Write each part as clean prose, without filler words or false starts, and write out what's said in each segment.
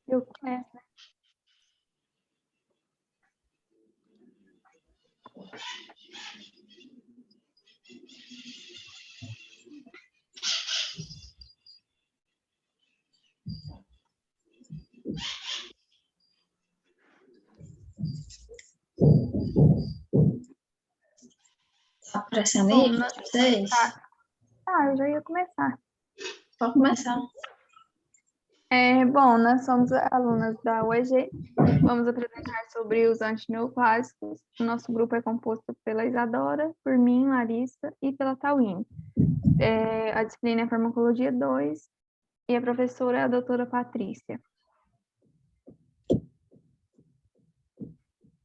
Eu começo. Tá aparecendo Bom, aí pra vocês? eu já ia começar. Pode começar. Bom, nós somos alunas da UEG. Vamos apresentar sobre os antineoplásicos. O nosso grupo é composto pela Isadora, por mim, Larissa e pela Tauine. A disciplina é Farmacologia 2 e a professora é a doutora Patrícia.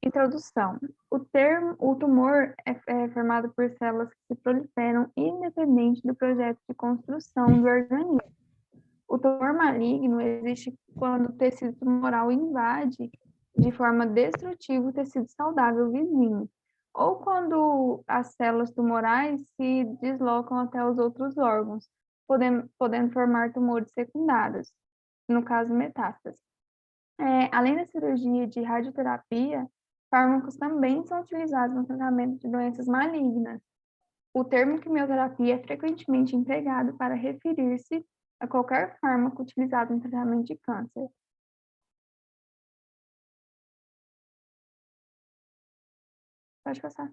Introdução. O tumor é formado por células que se proliferam independente do projeto de construção do organismo. O tumor maligno existe quando o tecido tumoral invade de forma destrutiva o tecido saudável vizinho, ou quando as células tumorais se deslocam até os outros órgãos, podendo formar tumores secundários, no caso metástase. Além da cirurgia de radioterapia, fármacos também são utilizados no tratamento de doenças malignas. O termo quimioterapia é frequentemente empregado para referir-se a qualquer fármaco utilizado no tratamento de câncer. Pode passar.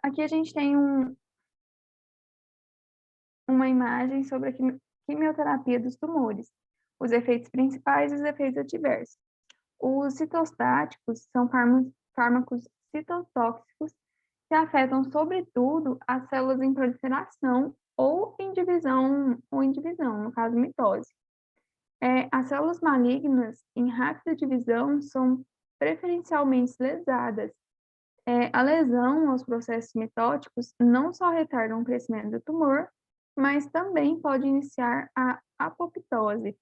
Aqui a gente tem uma imagem sobre a quimioterapia dos tumores, os efeitos principais e os efeitos adversos. Os citostáticos são fármacos citotóxicos que afetam, sobretudo, as células em proliferação ou em divisão, no caso, mitose. As células malignas em rápida divisão são preferencialmente lesadas. A lesão aos processos mitóticos não só retardam o crescimento do tumor, mas também pode iniciar a apoptose,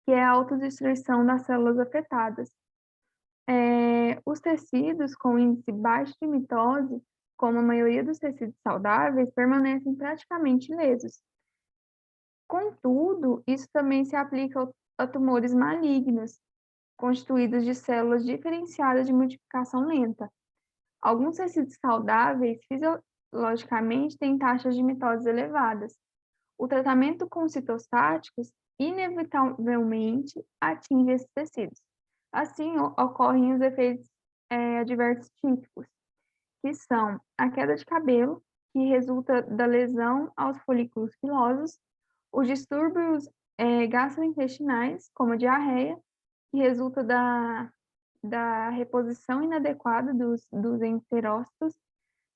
que é a autodestruição das células afetadas. Os tecidos com índice baixo de mitose, como a maioria dos tecidos saudáveis, permanecem praticamente ilesos. Contudo, isso também se aplica a tumores malignos, constituídos de células diferenciadas de multiplicação lenta. Alguns tecidos saudáveis, fisiologicamente, têm taxas de mitose elevadas. O tratamento com citostáticos, inevitavelmente, atinge esses tecidos. Assim, ocorrem os efeitos adversos típicos, que são a queda de cabelo, que resulta da lesão aos folículos pilosos, os distúrbios gastrointestinais, como a diarreia, que resulta da reposição inadequada dos enterócitos,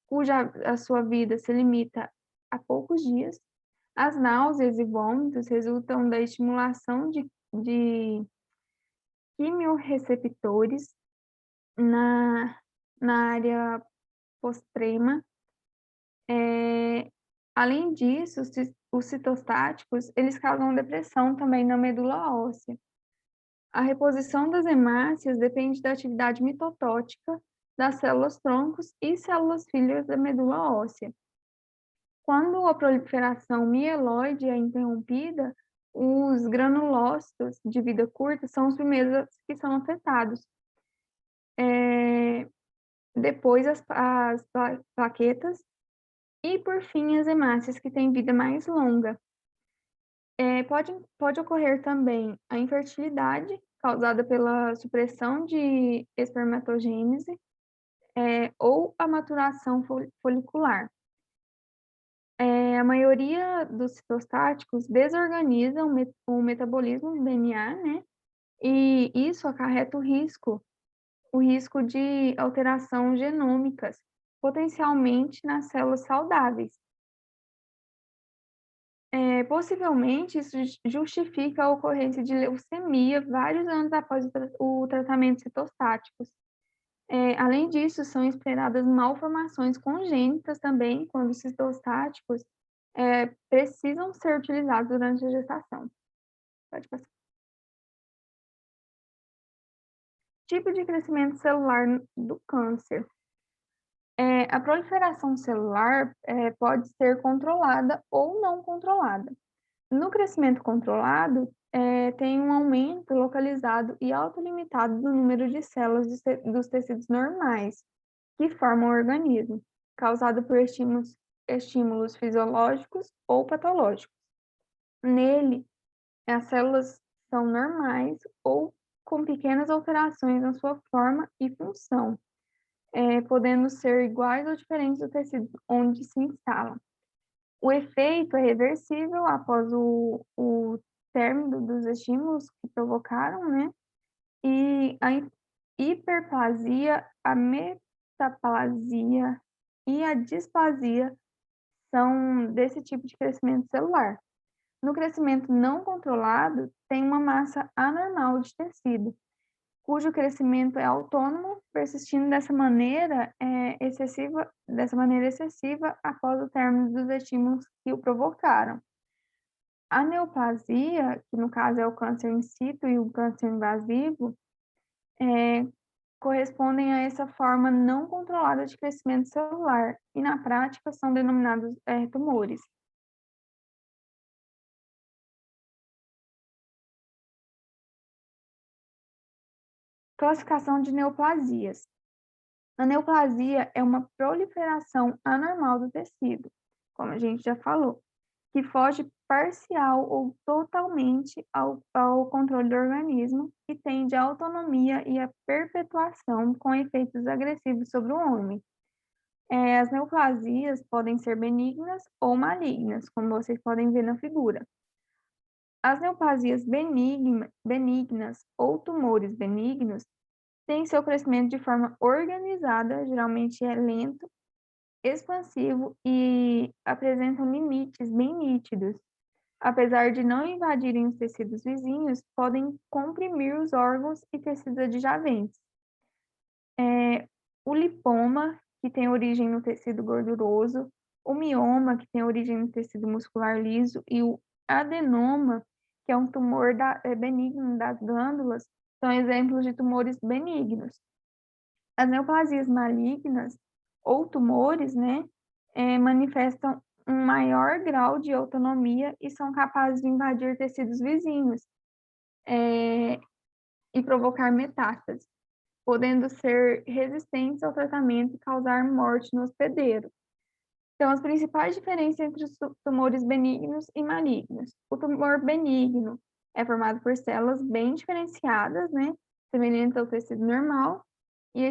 cuja a sua vida se limita a poucos dias. As náuseas e vômitos resultam da estimulação de quimiorreceptores na área postrema. Além disso, os citostáticos, eles causam depressão também na medula óssea. A reposição das hemácias depende da atividade mitotótica das células troncos e células filhas da medula óssea. Quando a proliferação mieloide é interrompida, os granulócitos de vida curta são os primeiros que são afetados. Depois as plaquetas e, por fim, as hemácias que têm vida mais longa. Pode ocorrer também a infertilidade, causada pela supressão de espermatogênese, ou a maturação folicular. A maioria dos citostáticos desorganizam o metabolismo do DNA, né? E isso acarreta o risco de alteração genômicas, potencialmente nas células saudáveis. Possivelmente, isso justifica a ocorrência de leucemia vários anos após o tratamento de citostáticos. Além disso, são esperadas malformações congênitas também, quando os citostáticos precisam ser utilizados durante a gestação. Pode passar. Tipo de crescimento celular do câncer. A proliferação celular pode ser controlada ou não controlada. No crescimento controlado, tem um aumento localizado e autolimitado do número de células dos tecidos normais que formam o organismo, causado por estímulos fisiológicos ou patológicos. Nele, as células são normais ou com pequenas alterações na sua forma e função, podendo ser iguais ou diferentes do tecido onde se instalam. O efeito é reversível após o término dos estímulos que provocaram, né? E a hiperplasia, a metaplasia e a displasia são desse tipo de crescimento celular. No crescimento não controlado, tem uma massa anormal de tecido, cujo crescimento é autônomo, persistindo dessa maneira excessiva após o término dos estímulos que o provocaram. A neoplasia, que no caso é o câncer in situ e o câncer invasivo, correspondem a essa forma não controlada de crescimento celular e, na prática, são denominados tumores. Classificação de neoplasias. A neoplasia é uma proliferação anormal do tecido, como a gente já falou, que foge parcial ou totalmente ao controle do organismo e tende à autonomia e à perpetuação com efeitos agressivos sobre o homem. As neoplasias podem ser benignas ou malignas, como vocês podem ver na figura. As neoplasias benignas ou tumores benignos têm seu crescimento de forma organizada, geralmente é lento, expansivo e apresentam limites bem nítidos. Apesar de não invadirem os tecidos vizinhos, podem comprimir os órgãos e tecidos adjacentes. O lipoma, que tem origem no tecido gorduroso, o mioma, que tem origem no tecido muscular liso, e o adenoma, que é um tumor benigno das glândulas, são exemplos de tumores benignos. As neoplasias malignas ou tumores, né, manifestam um maior grau de autonomia e são capazes de invadir tecidos vizinhos e provocar metástase, podendo ser resistentes ao tratamento e causar morte no hospedeiro. Então, as principais diferenças entre os tumores benignos e malignos. O tumor benigno é formado por células bem diferenciadas, né, semelhantes ao tecido normal, e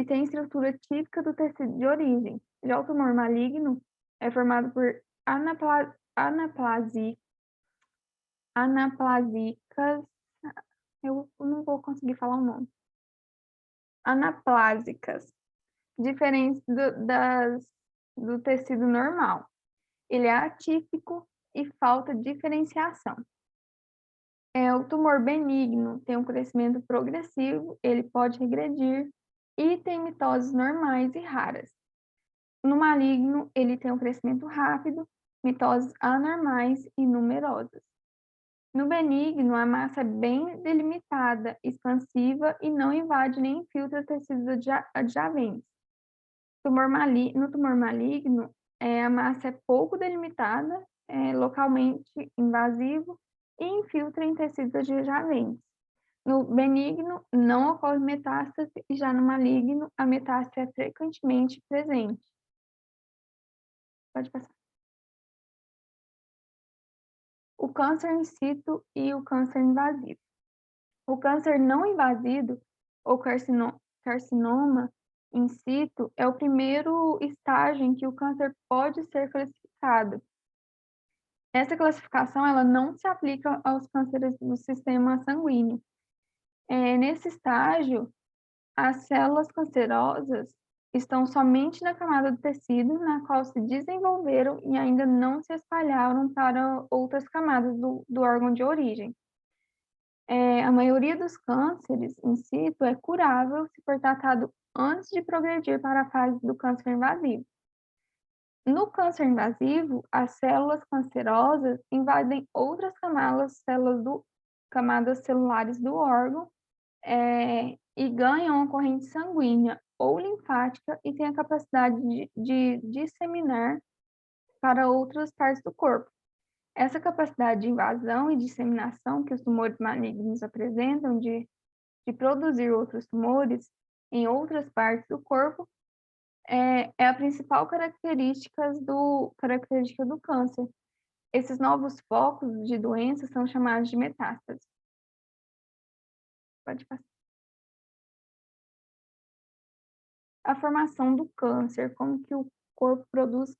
tem a estrutura típica do tecido de origem. Já o tumor maligno é formado por anaplásicas, eu não vou conseguir falar o nome, anaplásicas, diferentes do tecido normal. Ele é atípico e falta diferenciação. O tumor benigno tem um crescimento progressivo, ele pode regredir e tem mitoses normais e raras. No maligno, ele tem um crescimento rápido, mitoses anormais e numerosas. No benigno, a massa é bem delimitada, expansiva e não invade nem infiltra tecidos adjacentes. No tumor maligno, a massa é pouco delimitada, localmente invasivo e infiltra em tecidos adjacentes. No benigno, não ocorre metástase e já no maligno, a metástase é frequentemente presente. Pode passar. O câncer in situ e o câncer invasivo. O câncer não invasivo, ou carcinoma in situ, é o primeiro estágio em que o câncer pode ser classificado. Essa classificação ela não se aplica aos cânceres do sistema sanguíneo. Nesse estágio, as células cancerosas estão somente na camada do tecido na qual se desenvolveram e ainda não se espalharam para outras camadas do órgão de origem. A maioria dos cânceres in situ é curável se for tratado antes de progredir para a fase do câncer invasivo. No câncer invasivo, as células cancerosas invadem outras camadas celulares do órgão e ganham a corrente sanguínea ou linfática e tem a capacidade de disseminar para outras partes do corpo. Essa capacidade de invasão e disseminação que os tumores malignos apresentam de produzir outros tumores em outras partes do corpo é a principal característica do câncer. Esses novos focos de doença são chamados de metástases. Pode passar. A formação do câncer, como que o corpo produz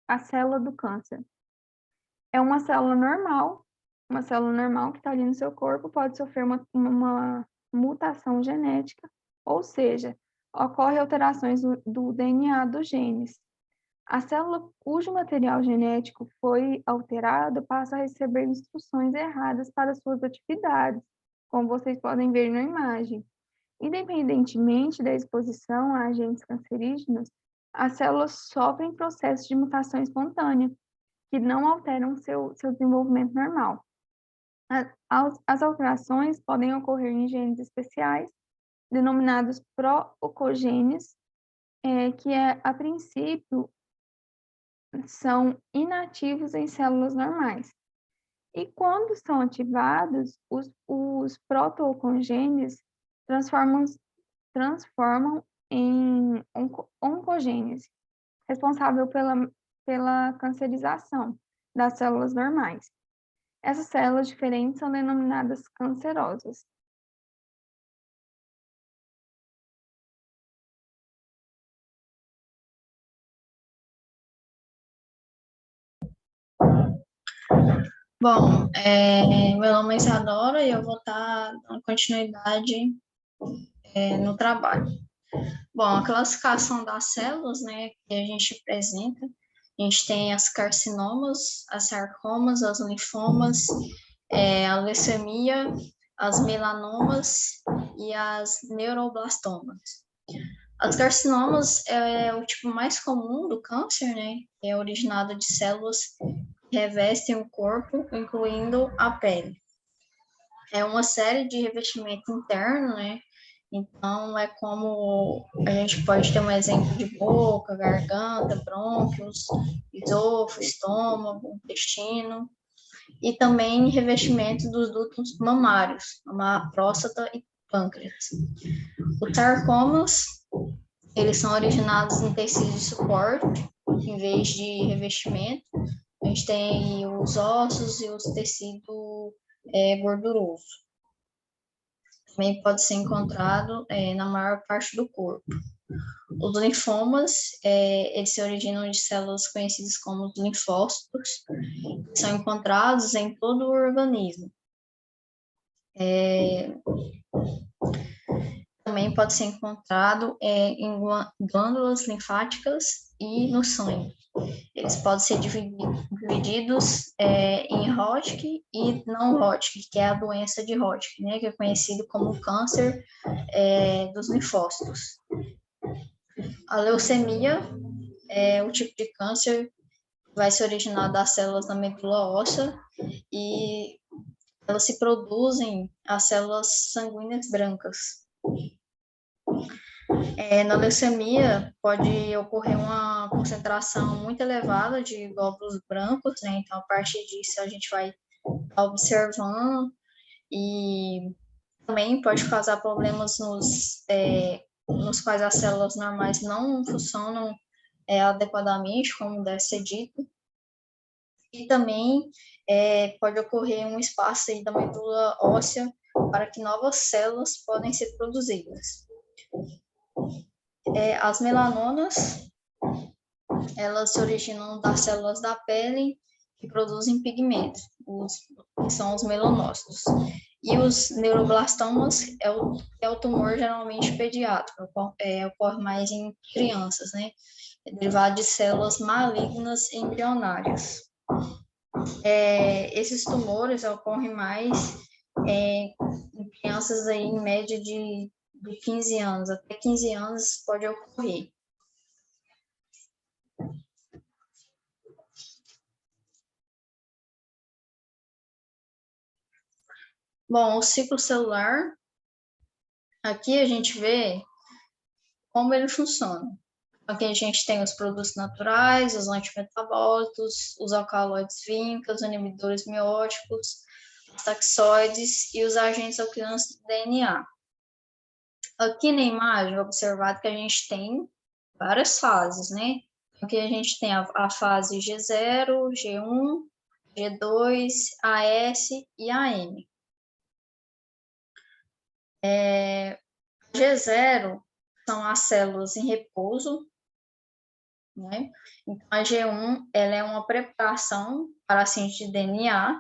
a célula do câncer. É uma célula normal que está ali no seu corpo, pode sofrer uma mutação genética, ou seja, ocorre alterações do DNA dos genes. A célula cujo material genético foi alterado passa a receber instruções erradas para suas atividades, como vocês podem ver na imagem. Independentemente da exposição a agentes cancerígenos, as células sofrem processos de mutação espontânea, que não alteram seu desenvolvimento normal. As alterações podem ocorrer em genes especiais, denominados pró-oncogenes, que a princípio são inativos em células normais. E quando são ativados, os proto-oncogenes transformam em oncogênese, responsável pela cancerização das células normais. Essas células diferentes são denominadas cancerosas. Bom, meu nome é Isadora e eu vou estar dando continuidade no trabalho. Bom, a classificação das células, né, que a gente apresenta, a gente tem as carcinomas, as sarcomas, as linfomas, a leucemia, as melanomas e as neuroblastomas. As carcinomas é o tipo mais comum do câncer, né, que é originado de células que revestem o corpo, incluindo a pele. É uma série de revestimento interno, né, então, é como a gente pode ter um exemplo de boca, garganta, brônquios, esôfago, estômago, intestino, e também revestimento dos dutos mamários, próstata e pâncreas. Os sarcomas, eles são originados em tecido de suporte, em vez de revestimento. A gente tem os ossos e os tecido gorduroso. Também pode ser encontrado na maior parte do corpo. Os linfomas, eles se originam de células conhecidas como linfócitos, que são encontrados em todo o organismo. Também pode ser encontrado em glândulas linfáticas e no sangue. Eles podem ser divididos em Hodgkin e não Hodgkin, que é a doença de Hodgkin, né, que é conhecido como câncer dos linfócitos. A leucemia é o tipo de câncer que vai se originar das células da medula óssea e elas se produzem as células sanguíneas brancas. Na leucemia, pode ocorrer uma concentração muito elevada de glóbulos brancos, né? Então, a partir disso, a gente vai observando e também pode causar problemas nos quais as células normais não funcionam adequadamente, como deve ser dito. E também pode ocorrer um espaço aí da medula óssea para que novas células podem ser produzidas. As melanomas, elas se originam das células da pele que produzem pigmentos, que são os melanócitos. E os neuroblastomas é o tumor geralmente pediátrico, ocorre mais em crianças, né? É derivado de células malignas embrionárias. Esses tumores ocorrem mais em crianças aí, em média de 15 anos, até 15 anos pode ocorrer. Bom, o ciclo celular, aqui a gente vê como ele funciona. Aqui a gente tem os produtos naturais, os antimetabólicos, os alcaloides vínicos, os inibidores mióticos, os taxoides e os agentes alquilantes do DNA. Aqui na imagem, observado que a gente tem várias fases, né? Aqui a gente tem a fase G0, G1, G2, AS e AM. G0 são as células em repouso, né? Então, a G1 ela é uma preparação para a síntese de DNA,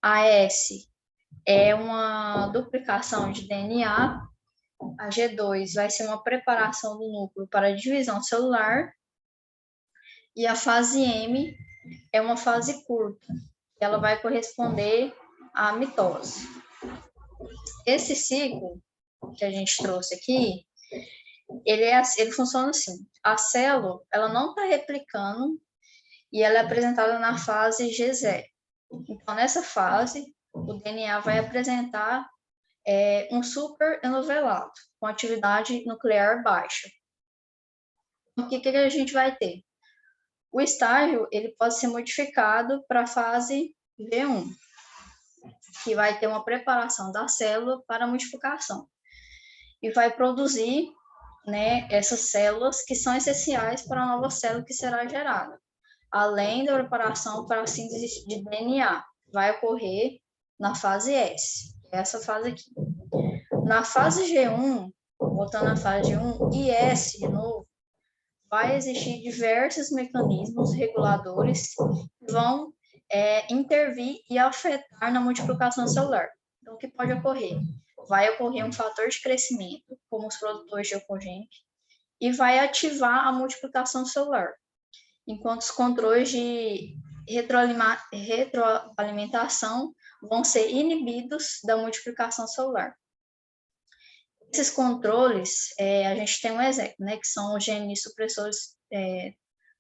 a S é uma duplicação de DNA, a G2 vai ser uma preparação do núcleo para a divisão celular, e a fase M é uma fase curta, ela vai corresponder à mitose. Esse ciclo que a gente trouxe aqui, ele funciona assim: a célula ela não está replicando e ela é apresentada na fase G0. Então, nessa fase, o DNA vai apresentar um superenovelado com atividade nuclear baixa. O que a gente vai ter? O estágio ele pode ser modificado para a fase V1, que vai ter uma preparação da célula para a modificação e vai produzir, né, essas células que são essenciais para a nova célula que será gerada, além da preparação para a síntese de DNA, vai ocorrer na fase S, essa fase aqui. Na fase G1, voltando à fase G1 e S de novo, vai existir diversos mecanismos reguladores que vão intervir e afetar na multiplicação celular. Então, o que pode ocorrer? Vai ocorrer um fator de crescimento, como os produtores de oncogênicos, e vai ativar a multiplicação celular, enquanto os controles de retroalimentação vão ser inibidos da multiplicação celular. Esses controles, a gente tem um exemplo, né, que são os genes supressores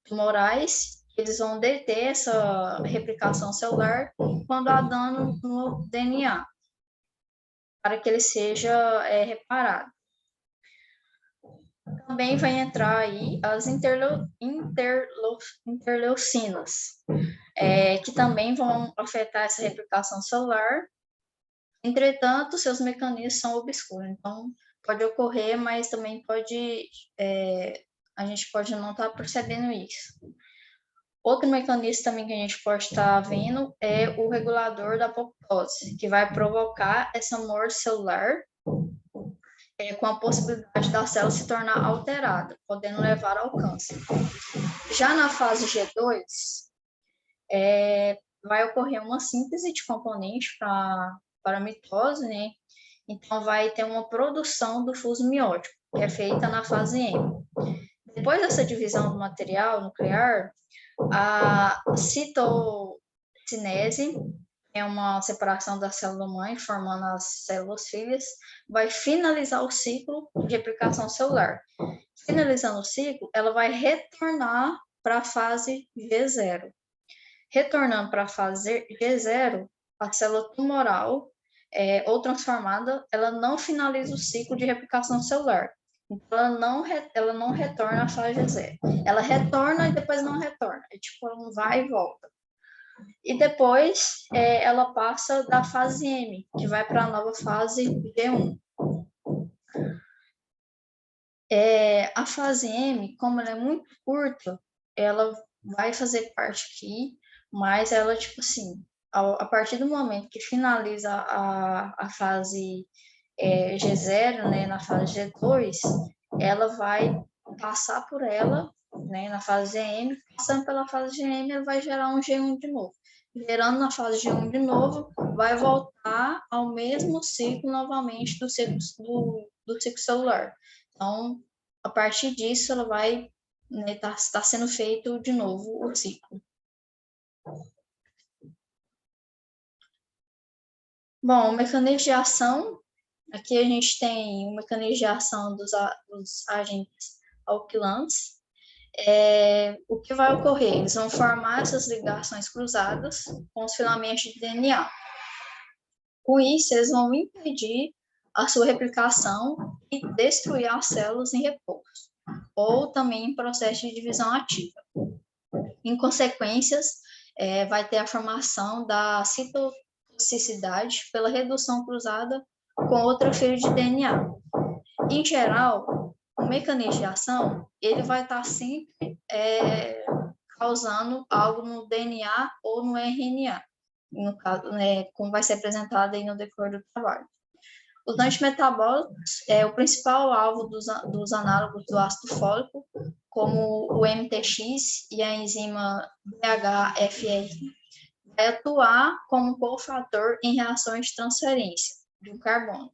tumorais, eles vão deter essa replicação celular quando há dano no DNA, para que ele seja reparado. Também vai entrar aí as interleucinas, que também vão afetar essa replicação celular. Entretanto, seus mecanismos são obscuros, então pode ocorrer, mas também pode, a gente pode não estar percebendo isso. Outro mecanismo também que a gente pode estar vendo é o regulador da apoptose, que vai provocar essa morte celular, com a possibilidade da célula se tornar alterada, podendo levar ao câncer. Já na fase G2, vai ocorrer uma síntese de componentes para a mitose, né? Então, vai ter uma produção do fuso miótico, que é feita na fase M. Depois dessa divisão do material nuclear, a citocinese é uma separação da célula-mãe, formando as células filhas, vai finalizar o ciclo de replicação celular. Finalizando o ciclo, ela vai retornar para a fase G0. Retornando para a fase G0, a célula tumoral ou transformada, ela não finaliza o ciclo de replicação celular. Então, ela não retorna à fase G0. Ela retorna e depois não retorna. É tipo, ela não vai e volta. E depois ela passa da fase M, que vai para a nova fase G1. A fase M, como ela é muito curta, ela vai fazer parte aqui, mas ela, tipo assim, a partir do momento que finaliza a fase G0, né, na fase G2, ela vai passar por ela, né, na fase GM, passando pela fase GM, ela vai gerar um G1 de novo. Gerando na fase G1 de novo, vai voltar ao mesmo ciclo novamente do ciclo celular. Então, a partir disso, ela vai, né, tá sendo feito de novo o ciclo. Bom, o mecanismo de ação, aqui a gente tem o mecanismo de ação dos agentes alquilantes. O que vai ocorrer? Eles vão formar essas ligações cruzadas com os filamentos de DNA. Com isso, eles vão impedir a sua replicação e destruir as células em repouso, ou também em processo de divisão ativa. Em consequências, vai ter a formação da citotoxicidade pela redução cruzada com outra fila de DNA. Em geral, o mecanismo de ação, ele vai estar sempre causando algo no DNA ou no RNA, no caso, como vai ser apresentado aí no decorrer do trabalho. Os antimetabólicos é o principal alvo dos análogos do ácido fólico, como o MTX e a enzima BHFR, vai atuar como cofator em reações de transferência do carbono.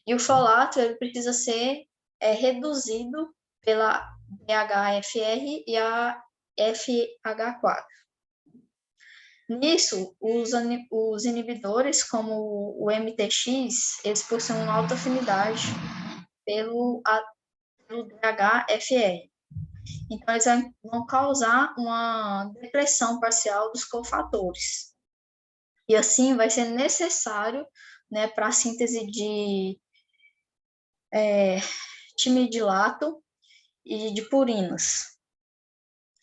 E o folato ele precisa ser reduzido pela BHFR e a FH4. Nisso, os inibidores, como o MTX, eles possuem uma alta afinidade pelo DHFR. Então, eles vão causar uma depressão parcial dos cofatores. E assim, vai ser necessário, né, para a síntese de timidilato e de purinas.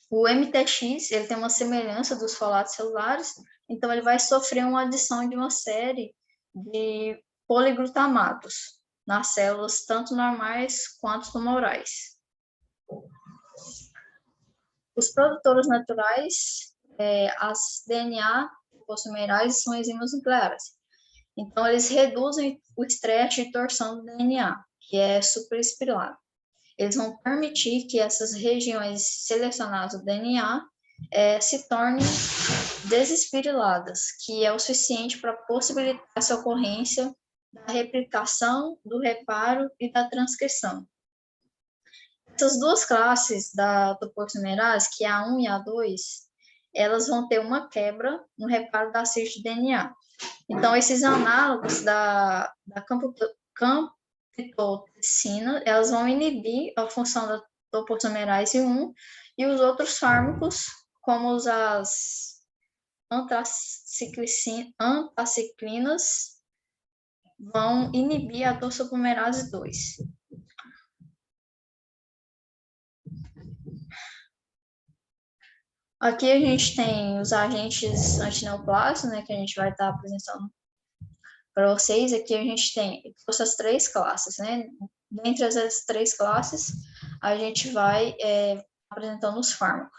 O MTX, ele tem uma semelhança dos folatos celulares, então ele vai sofrer uma adição de uma série de poliglutamatos nas células, tanto normais quanto tumorais. Os produtores naturais, as DNA possumerais são enzimas nucleares. Então, eles reduzem o estresse de torção do DNA, que é superespirulado. Eles vão permitir que essas regiões selecionadas do DNA se tornem desespiriladas, que é o suficiente para possibilitar essa ocorrência da replicação, do reparo e da transcrição. Essas duas classes da topoisomerase, que é a 1 e a 2, elas vão ter uma quebra no reparo da síntese de DNA. Então, esses análogos da camptotricina, elas vão inibir a função da topoisomerase 1 e os outros fármacos, como as antaciclinas, vão inibir a topoisomerase 2. Aqui a gente tem os agentes antineoplásicos, né, que a gente vai estar apresentando para vocês. Aqui a gente tem essas três classes, né? Dentre essas três classes, a gente vai apresentando os fármacos.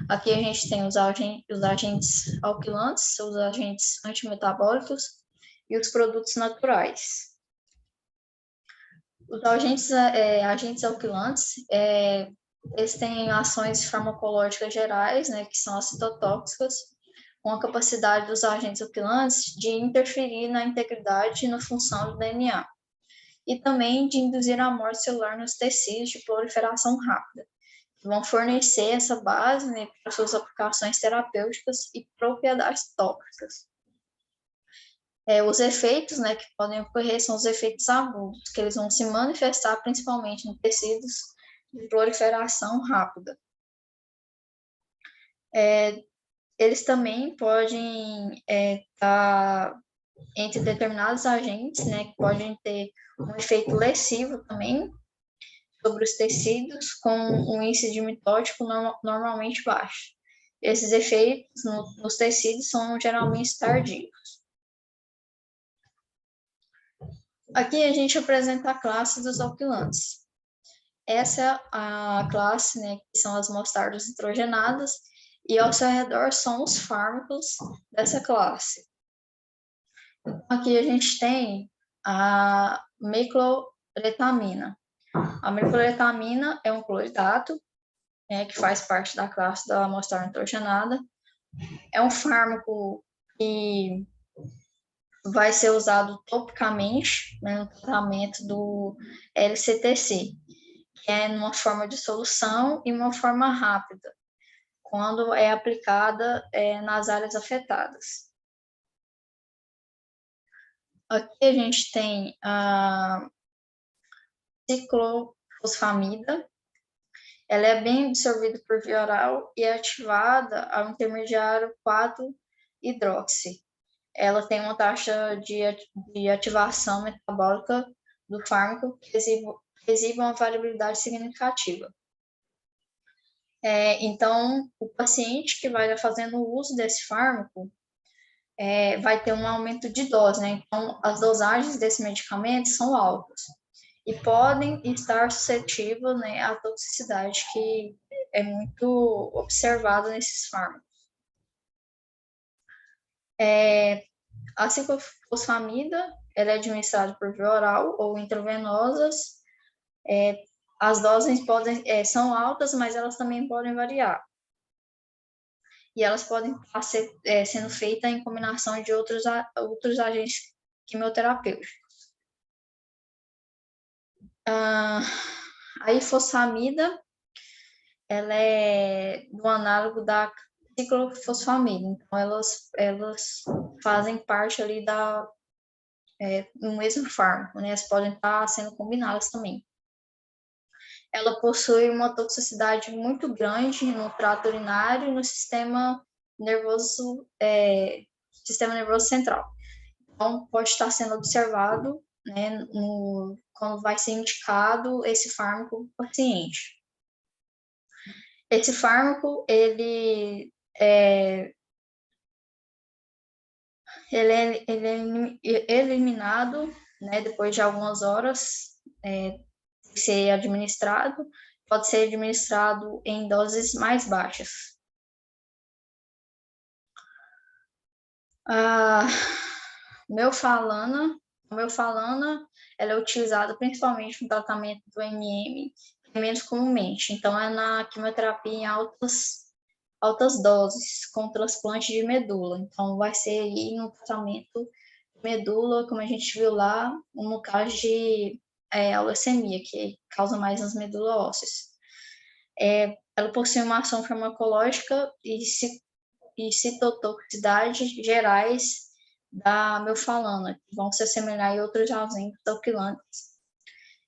Aqui a gente tem os agentes alquilantes, os agentes antimetabólicos e os produtos naturais. Os agentes alquilantes, eles têm ações farmacológicas gerais, né, que são as citotóxicas, com a capacidade dos agentes alquilantes de interferir na integridade e na função do DNA, e também de induzir a morte celular nos tecidos de proliferação rápida, que vão fornecer essa base, né, para suas aplicações terapêuticas e propriedades tóxicas. Os efeitos, né, que podem ocorrer são os efeitos agudos, que eles vão se manifestar principalmente em tecidos de proliferação rápida. Eles também podem estar entre determinados agentes, né, que podem ter um efeito lesivo também sobre os tecidos, com um índice de mitótico normalmente baixo. Esses efeitos nos tecidos são geralmente tardios. Aqui a gente apresenta a classe dos alquilantes. Essa é a classe, né, que são as mostardas nitrogenadas, e ao seu redor são os fármacos dessa classe. Então, aqui a gente tem a micloretamina. A micloretamina é um cloridato, que faz parte da classe da mostarda nitrogenada. É um fármaco que vai ser usado topicamente, né, no tratamento do LCTC, que é numa forma de solução e uma forma rápida, quando é aplicada nas áreas afetadas. Aqui a gente tem a ciclofosfamida. Ela é bem absorvida por via oral e é ativada ao intermediário 4-hidroxi. Ela tem uma taxa de ativação metabólica do fármaco que exibam uma variabilidade significativa. Então, o paciente que vai fazendo o uso desse fármaco vai ter um aumento de dose, né? Então, as dosagens desse medicamento são altas e podem estar suscetíveis, né, à toxicidade que é muito observada nesses fármacos. A ciclofosfamida, ela é administrada por via oral ou intravenosas. As doses são altas, mas elas também podem variar. E elas podem estar sendo feitas em combinação de outros agentes quimioterapêuticos. A ifosfamida, ela é do análogo da ciclofosfamida, então elas fazem parte ali do mesmo fármaco, né? Elas podem estar sendo combinadas também. Ela possui uma toxicidade muito grande no trato urinário e no sistema nervoso central. Então, pode estar sendo observado, né, quando vai ser indicado esse fármaco para o paciente. Esse fármaco, ele é eliminado, né, depois de algumas horas, ser administrado, pode ser administrado em doses mais baixas. A melfalana, ela é utilizada principalmente no tratamento do MM, menos comumente. Então, é na quimioterapia em altas doses, com transplante de medula. Então, vai ser aí no tratamento de medula, como a gente viu lá, no caso de a leucemia, que causa mais nas medulas ósseas. Ela possui uma ação farmacológica e citotoxicidade gerais da melfalana, que vão se assemelhar a outros agentes alquilantes.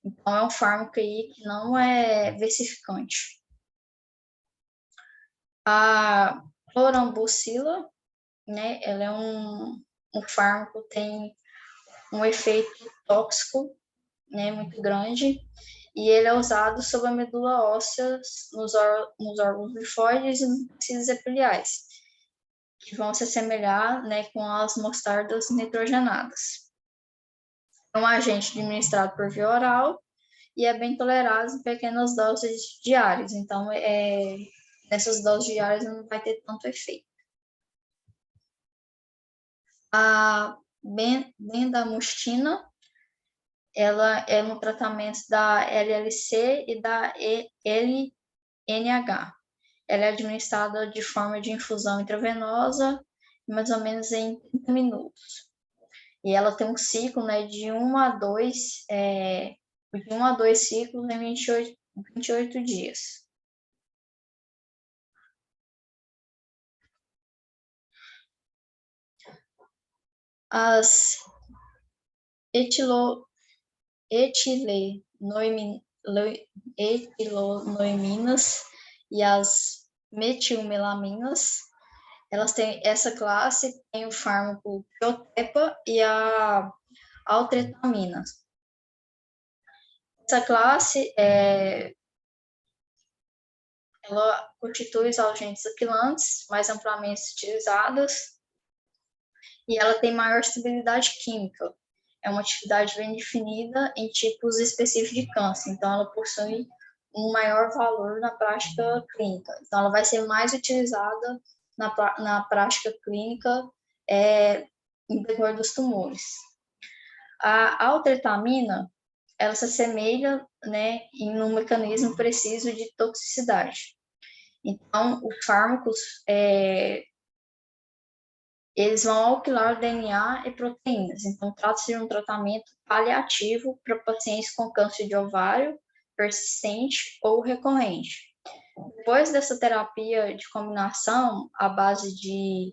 Então, é um fármaco aí que não é versificante. A clorambucila, né, ela é um fármaco que tem um efeito tóxico, né, muito grande, e ele é usado sobre a medula óssea nos órgãos linfóides e nos tecidos epiteliais, que vão se assemelhar, né, com as mostardas nitrogenadas. É um agente administrado por via oral e é bem tolerado em pequenas doses diárias, então nessas doses diárias não vai ter tanto efeito. A bendamustina, ela é no tratamento da LLC e da LNH. Ela é administrada de forma de infusão intravenosa, mais ou menos em 30 minutos. E ela tem um ciclo, né, de 1 a 2 ciclos em 28 dias. As etilonoiminas e as metilmelaminas, elas têm essa classe, tem o fármaco Piotepa e a altretamina. Essa classe ela constitui os agentes alquilantes mais amplamente utilizados e ela tem maior estabilidade química. É uma atividade bem definida em tipos específicos de câncer, então ela possui um maior valor na prática clínica. Então, ela vai ser mais utilizada na prática clínica em decorrer dos tumores. A altretamina, ela se assemelha, né, em um mecanismo preciso de toxicidade. Então, os fármacos, eles vão alquilar DNA e proteínas. Então, trata-se de um tratamento paliativo para pacientes com câncer de ovário persistente ou recorrente. Depois dessa terapia de combinação à base de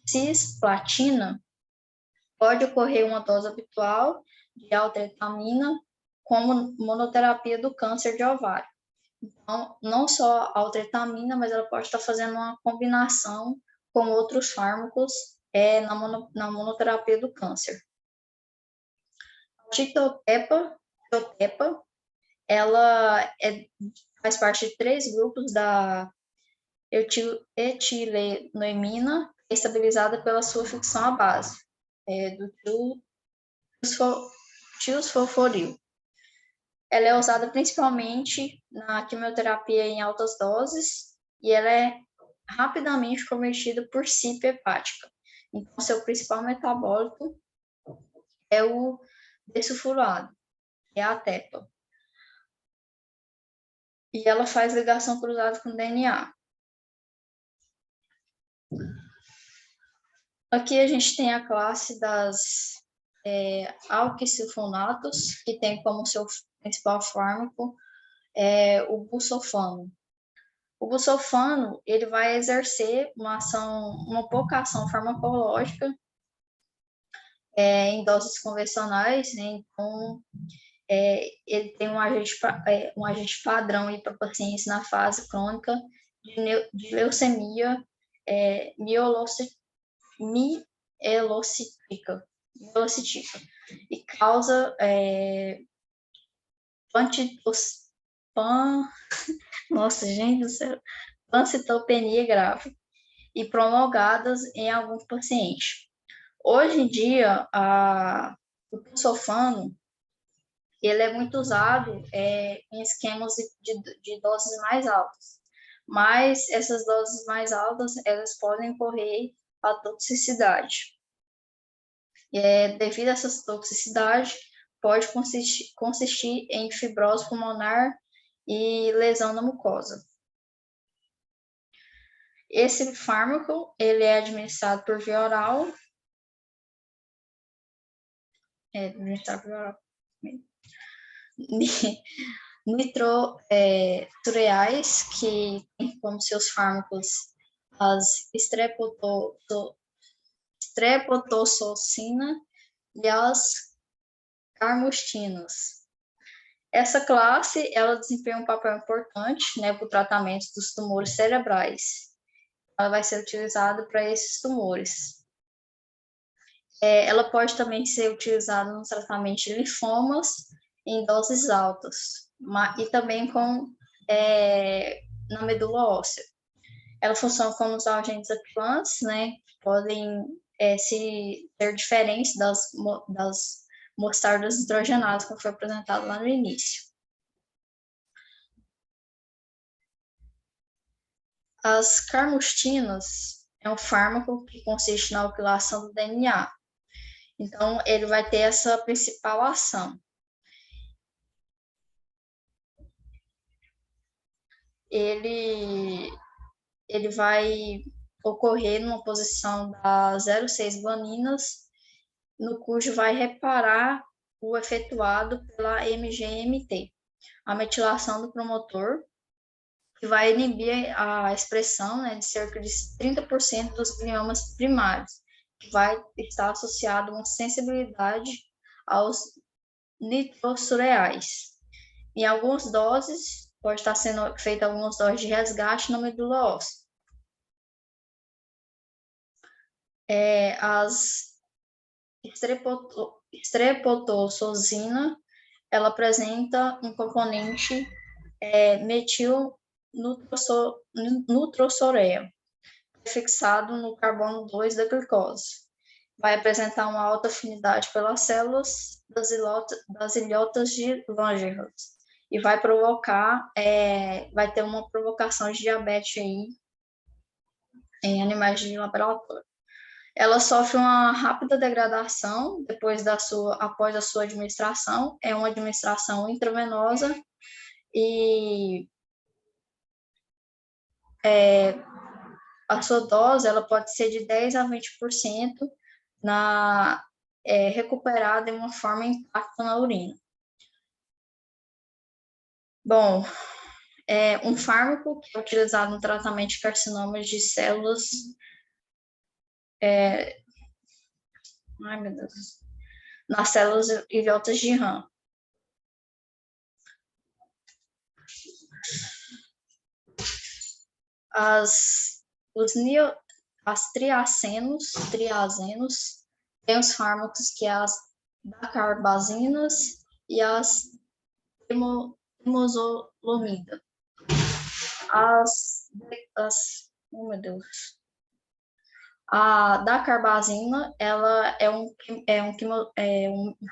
cisplatina, pode ocorrer uma dose habitual de altretamina como monoterapia do câncer de ovário. Então, não só a altretamina, mas ela pode estar fazendo uma combinação com outros fármacos na monoterapia do câncer. titotepa, ela faz parte de 3 grupos da etilenoimina, estabilizada pela sua ficção à base, do tiosfosforil. Ela é usada principalmente na quimioterapia em altas doses e ela é rapidamente convertida por CYP hepática. Então, seu principal metabólito é o desulfurado, que é a TEPA. E ela faz ligação cruzada com o DNA. Aqui a gente tem a classe das alquicilfonatos, que tem como seu principal fármaco o busulfano. O busulfano, ele vai exercer uma pouca ação farmacológica em doses convencionais, né? Então, ele tem um agente padrão para pacientes na fase crônica de leucemia mielocítica e causa nossa, gente do céu, pancitopenia grave e prolongadas em alguns pacientes. Hoje em dia, o busulfano, ele é muito usado em esquemas de doses mais altas, mas essas doses mais altas, elas podem correr a toxicidade. Devido a essa toxicidade, pode consistir em fibrose pulmonar e lesão na mucosa. Esse fármaco, ele é administrado por via oral. Nitrosureais, que tem como seus fármacos as streptossocina e as carmostinas. Essa classe, ela desempenha um papel importante, né, para o tratamento dos tumores cerebrais. Ela vai ser utilizada para esses tumores. Ela pode também ser utilizada no tratamento de linfomas em doses altas, e também na medula óssea. Ela funciona como os agentes ativantes, né, podem ser diferentes das mostardas hidrogenadas, como foi apresentado lá no início. As carmostinas é um fármaco que consiste na alquilação do DNA. Então, ele vai ter essa principal ação. Ele vai ocorrer numa posição da 0,6 guaninas, no cujo vai reparar o efetuado pela MGMT, a metilação do promotor, que vai inibir a expressão, né, de cerca de 30% dos gliomas primários, que vai estar associado a uma sensibilidade aos nitrosureais. Em algumas doses, pode estar sendo feita algumas doses de resgate na medula óssea. As streptossocina, ela apresenta um componente metilnutrosureia, fixado no carbono 2 da glicose. Vai apresentar uma alta afinidade pelas células das ilhotas de Langerhans e vai ter uma provocação de diabetes aí em animais de laboratório. Ela sofre uma rápida degradação após a sua administração. É uma administração intravenosa e a sua dose ela pode ser de 10 a 20% recuperada em uma forma intacta na urina. Bom, um fármaco que é utilizado no tratamento de carcinomas de células nas células ilhotas de RAM. As triazenos têm os fármacos que é as dacarbazinas e as temozolomida. Oh meu Deus. A dacarbazina, ela é um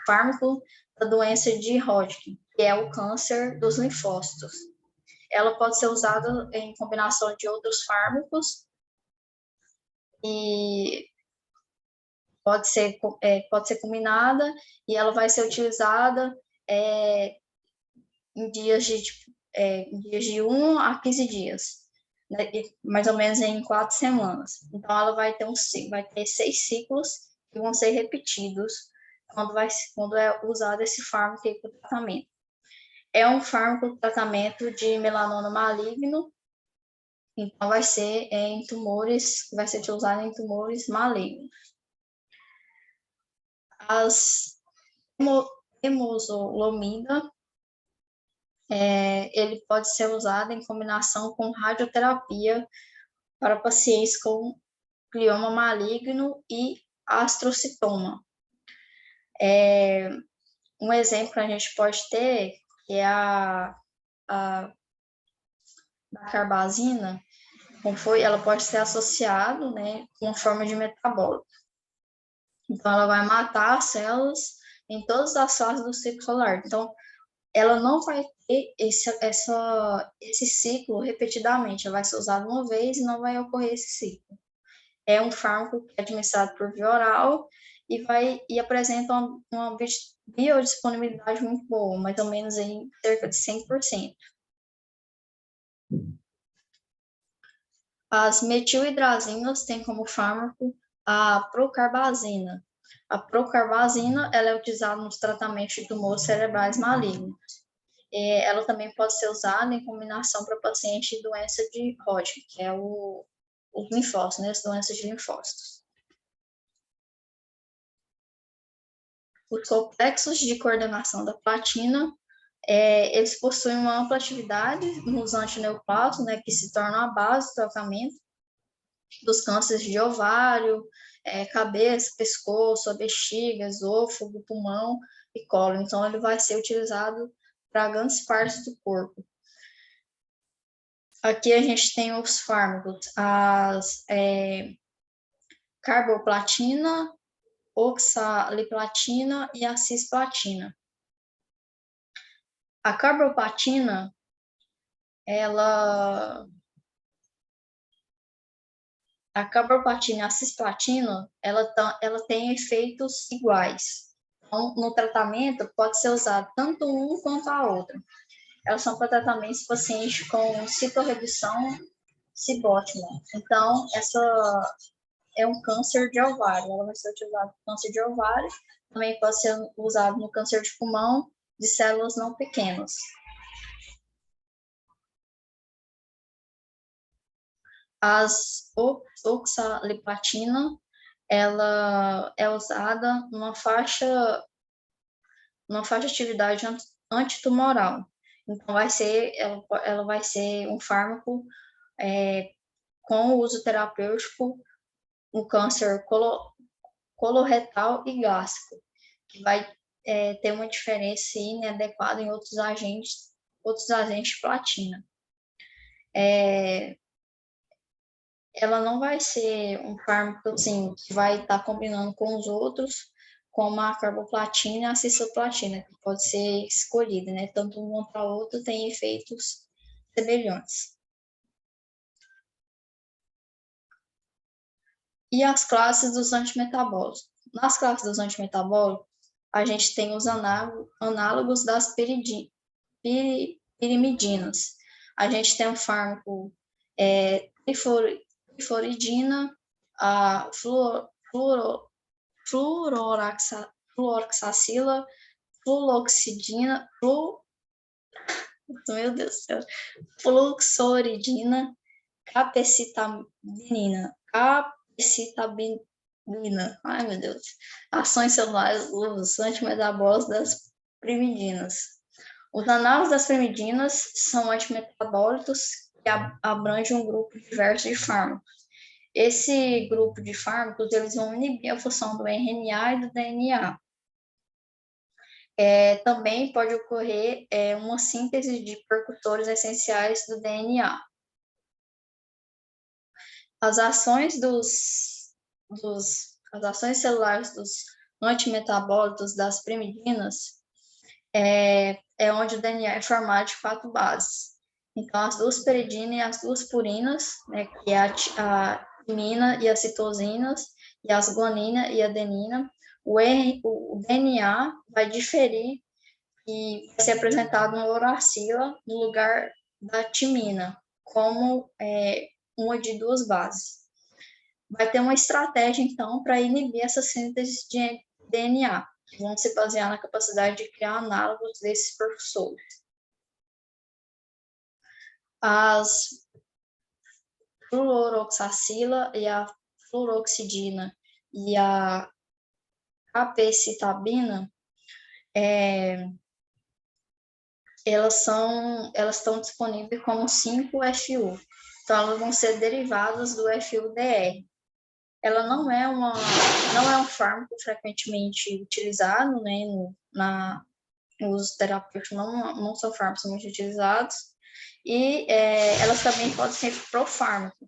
fármaco da doença de Hodgkin, que é o câncer dos linfócitos. Ela pode ser usada em combinação de outros fármacos e pode ser combinada e ela vai ser utilizada em dias de 1 a 15 dias, né, mais ou menos em 4 semanas. Então, ela vai ter 6 ciclos que vão ser repetidos quando é usado esse fármaco para o tratamento. É um fármaco de tratamento de melanoma maligno, então vai ser utilizado em tumores malignos. As temozolomida, ele pode ser usado em combinação com radioterapia para pacientes com glioma maligno e astrocitoma. Um exemplo que a gente pode ter é a carbazina, ela pode ser associada, né, com uma forma de metabólico. Então, ela vai matar as células em todas as fases do ciclo solar. Então, ela não vai ter esse ciclo repetidamente. Ela vai ser usada uma vez e não vai ocorrer esse ciclo. É um fármaco que é administrado por via oral e apresenta uma biodisponibilidade muito boa, mais ou menos em cerca de 100%. As metilhidrazinas têm como fármaco a procarbazina. A procarbazina ela é utilizada nos tratamentos de tumores cerebrais malignos. Ela também pode ser usada em combinação para pacientes de doença de Hodgkin, que é os linfócitos, né, as doenças de linfócitos. Os complexos de coordenação da platina, eles possuem uma ampla atividade nos antineoplastos, né, que se tornam a base do tratamento dos cânceres de ovário, cabeça, pescoço, a bexiga, esôfago, pulmão e cólon. Então, ele vai ser utilizado para grandes partes do corpo. Aqui a gente tem os fármacos, carboplatina, oxaliplatina e a cisplatina. A carboplatina, a carboplatina e a cisplatina, ela tem efeitos iguais. Então, no tratamento, pode ser usado tanto um quanto a outra. Elas são para tratamentos de pacientes com citorredução cibótima. Então, essa é um câncer de ovário. Ela vai ser utilizada no câncer de ovário, também pode ser usado no câncer de pulmão de células não pequenas. As oxaliplatina, ela é usada numa faixa de atividade antitumoral. Então, ela vai ser um fármaco com uso terapêutico no câncer coloretal e gástrico, que vai ter uma diferença inadequada em outros agentes de platina. Ela não vai ser um fármaco assim, que vai estar combinando com os outros, como a carboplatina e a cisplatina, que pode ser escolhida, né? Tanto um quanto a outro tem efeitos semelhantes. E as classes dos antimetabólicos. Nas classes dos antimetabólicos, a gente tem os análogos das pirimidinas. A gente tem o fármaco trifluoridina, a fluoroxacila, fluoxidina, meu Deus do céu, fluoxoridina, capecitabina, ai meu Deus, ações celulares, os antimetabólicos das primidinas. Os análogos das primidinas são antimetabólicos que abrangem um grupo diverso de fármacos. Esse grupo de fármacos, eles vão inibir a função do RNA e do DNA. Também pode ocorrer uma síntese de precursores essenciais do DNA. As ações as ações celulares dos antimetabólitos das primidinas onde o DNA é formado de 4 bases. Então, as duas peridinas e as duas purinas, né, que é a timina e as citosinas, e as guanina e adenina, o DNA vai diferir e vai ser apresentado no uracila no lugar da timina, como uma de 2 bases. Vai ter uma estratégia, então, para inibir essa síntese de DNA, que vão se basear na capacidade de criar análogos desses precursores. As fluoroxacila e a fluoroxidina e a capecitabina, elas estão disponíveis como 5-FU. Então, elas vão ser derivadas do FUDR. Ela não é um fármaco frequentemente utilizado, né, os terapêuticos não são fármacos muito utilizados, e elas também podem ser profármaco,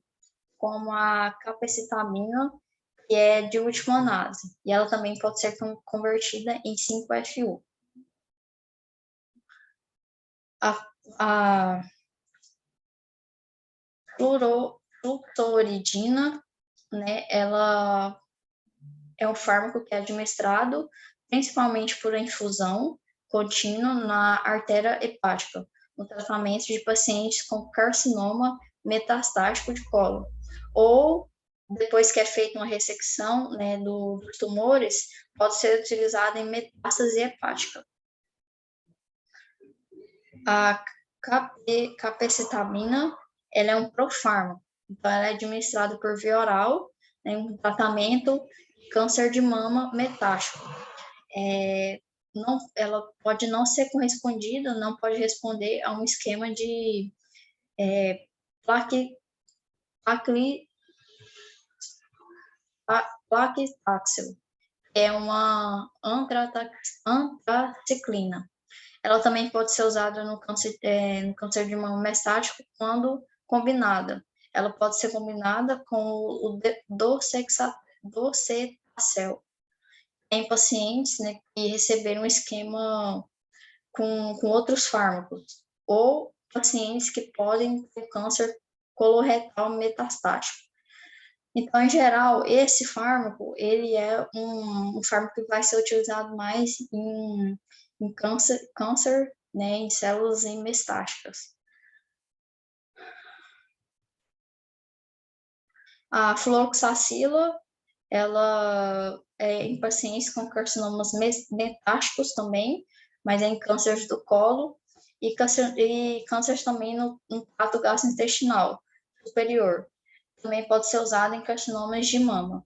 como a capecitabina, que é de última análise, e ela também pode ser convertida em 5-FU. A flutoridina, né, ela é um fármaco que é administrado principalmente por infusão contínua na artéria hepática, no tratamento de pacientes com carcinoma metastático de colo, ou depois que é feita uma ressecção, né, dos tumores, pode ser utilizado em metástase hepática. A capecitabina, ela é um profármaco, então ela é administrada por via oral, né, em tratamento de câncer de mama metástico. Ela pode não ser correspondida, não pode responder a um esquema de plaquetaxel, que é uma antraciclina. Ela também pode ser usada no câncer de mama metastático quando combinada. Ela pode ser combinada com o docetaxel em pacientes, né, que receberam um esquema com outros fármacos, ou pacientes que podem ter câncer coloretal metastático. Então, em geral, esse fármaco, ele é um fármaco que vai ser utilizado mais em câncer, né, em células metastáticas. A fluoxacila, ela é em pacientes com carcinomas metastáticos também, mas é em cânceres do colo e cânceres também no trato gastrointestinal superior. Também pode ser usado em carcinomas de mama.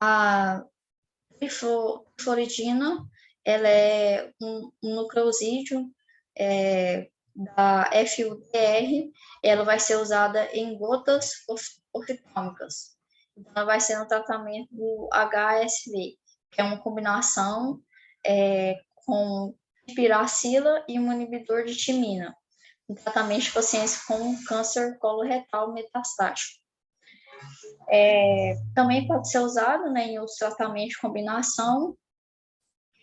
A trifluoridina, ela é um nucleosídeo da FUDR, ela vai ser usada em gotas oftálmicas. Então, ela vai ser no tratamento do HSV, que é uma combinação com piracila e um inibidor de timina, no tratamento de pacientes com câncer coloretal metastático. Também pode ser usado, né, em outros tratamentos de combinação,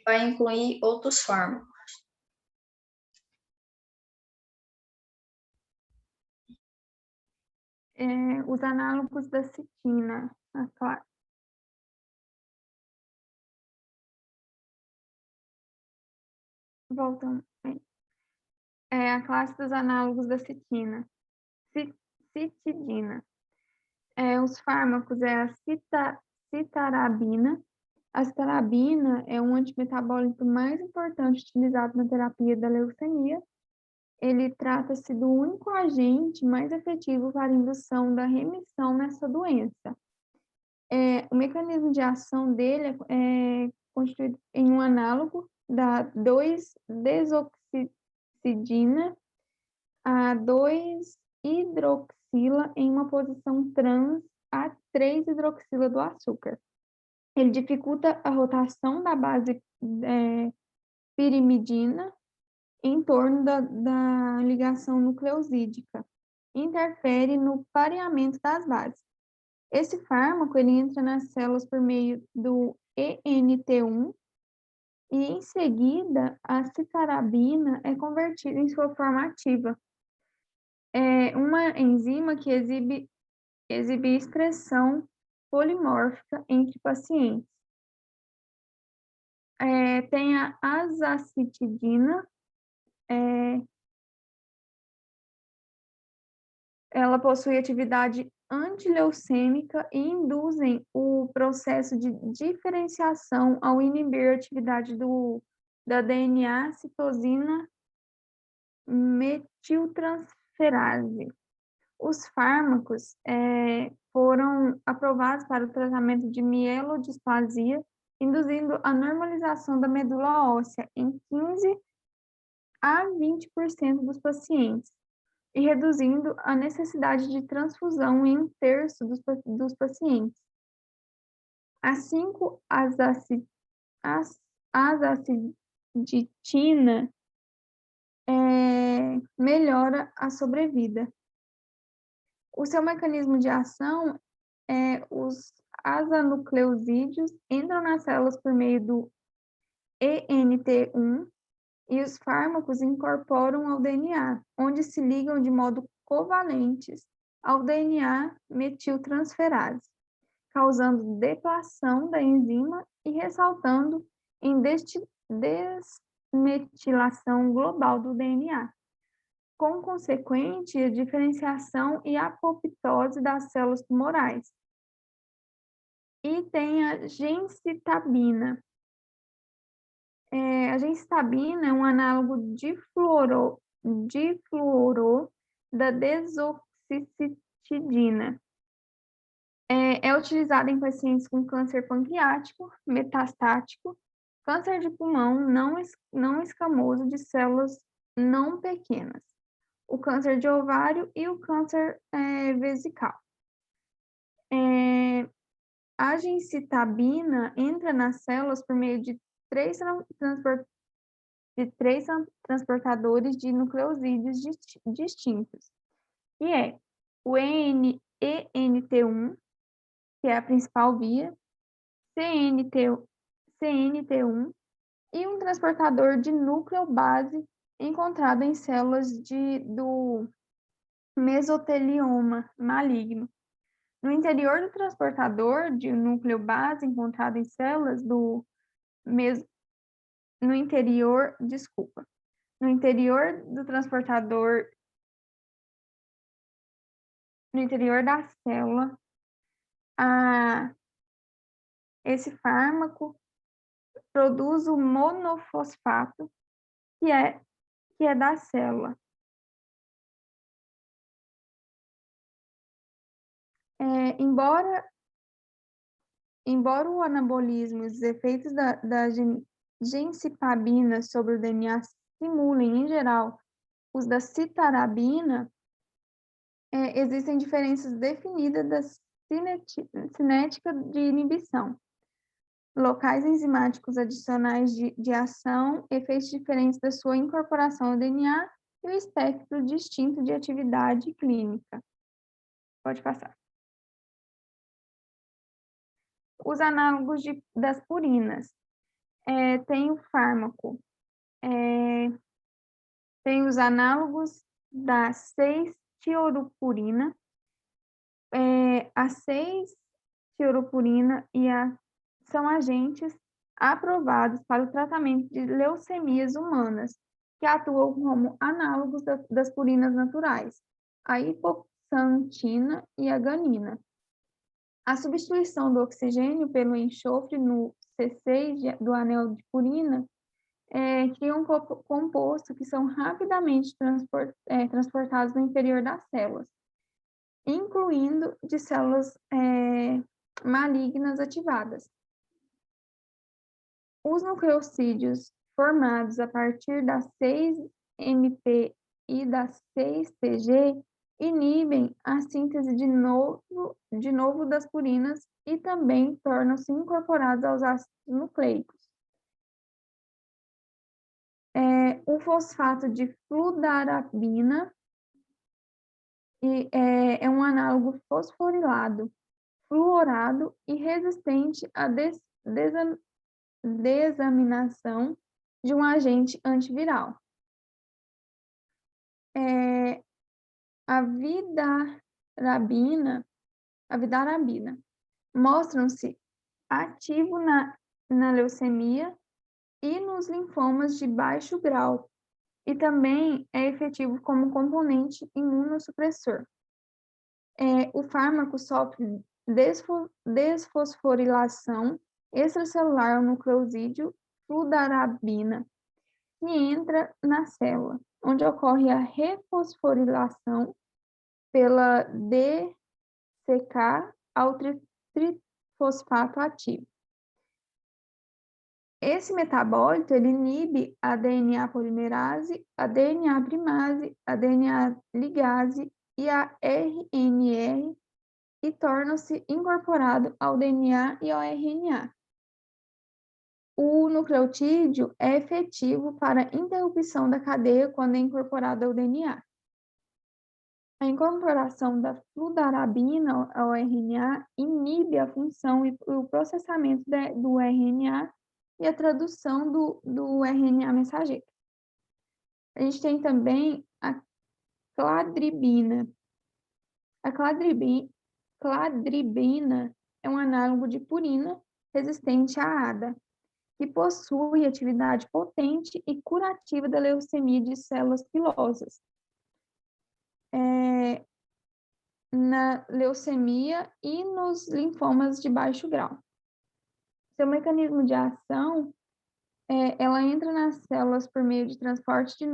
vai incluir outros fármacos. Os análogos da citina, voltando, a classe dos análogos da citina. Citidina. Os fármacos é a citarabina. A citarabina é um antimetabólico mais importante utilizado na terapia da leucemia. Ele trata-se do único agente mais efetivo para a indução da remissão nessa doença. O mecanismo de ação dele é constituído em um análogo da 2-desoxidina a 2-hidroxila em uma posição trans a 3-hidroxila do açúcar. Ele dificulta a rotação da base pirimidina em torno da ligação nucleosídica, interfere no pareamento das bases. Esse fármaco ele entra nas células por meio do ENT1 e, em seguida, a citarabina é convertida em sua forma ativa. É uma enzima que exibe expressão polimórfica entre pacientes. Tem a azacitidina, ela possui atividade antileucêmica e induzem o processo de diferenciação ao inibir a atividade da DNA citosina metiltransferase. Os fármacos foram aprovados para o tratamento de mielodisplasia, induzindo a normalização da medula óssea em 15 a 20% dos pacientes e reduzindo a necessidade de transfusão em 1/3 dos pacientes. A 5-azaciditina melhora a sobrevida. O seu mecanismo de ação os azanucleosídeos entram nas células por meio do ENT1 e os fármacos incorporam ao DNA, onde se ligam de modo covalentes ao DNA metiltransferase, causando deplação da enzima e resultando em desmetilação global do DNA, com consequente diferenciação e apoptose das células tumorais. E tem a gemcitabina. A gemcitabina é um análogo difluoro da desoxicitidina. É utilizada em pacientes com câncer pancreático, metastático, câncer de pulmão não escamoso de células não pequenas, o câncer de ovário e o câncer vesical. A gemcitabina entra nas células por meio de três transportadores de nucleosídeos distintos, que é o ENT1, que é a principal via, CNT1 e um transportador de núcleo base encontrado em células do mesotelioma maligno. No interior do transportador de núcleo base encontrado em células no interior do transportador, no interior da célula, esse fármaco produz o monofosfato, que é da célula. Embora o anabolismo e os efeitos da gemcitabina sobre o DNA simulem, em geral, os da citarabina, existem diferenças definidas da cinética de inibição, locais enzimáticos adicionais de ação, efeitos diferentes da sua incorporação ao DNA e o espectro distinto de atividade clínica. Pode passar. Os análogos das purinas. Tem o fármaco, tem os análogos da 6-tioropurina, a 6-tioropurina são agentes aprovados para o tratamento de leucemias humanas, que atuam como análogos das purinas naturais, a hipoxantina e a guanina. A substituição do oxigênio pelo enxofre no C6 do anel de purina cria um composto que são rapidamente transportados no interior das células, incluindo de células malignas ativadas. Os nucleocídeos formados a partir da 6-MP e da 6-TG inibem a síntese de novo das purinas e também tornam-se incorporados aos ácidos nucleicos. O fosfato de fludarabina é um análogo fosforilado, fluorado e resistente à desaminação de um agente antiviral. A vidarabina mostram-se ativo na leucemia e nos linfomas de baixo grau, e também é efetivo como componente imunossupressor. O fármaco sofre desfosforilação extracelular ao nucleosídeo fludarabina, que entra na célula, onde ocorre a refosforilação pela DCK ao trifosfato ativo. Esse metabólito ele inibe a DNA polimerase, a DNA primase, a DNA ligase e a RNR e torna-se incorporado ao DNA e ao RNA. O nucleotídeo é efetivo para a interrupção da cadeia quando é incorporado ao DNA. A incorporação da fludarabina ao RNA inibe a função e o processamento do RNA e a tradução do RNA mensageiro. A gente tem também a cladribina. A cladribina é um análogo de purina resistente à ADA, que possui atividade potente e curativa da leucemia de células pilosas. Na leucemia e nos linfomas de baixo grau. Seu mecanismo de ação, ela entra nas células por meio de transporte de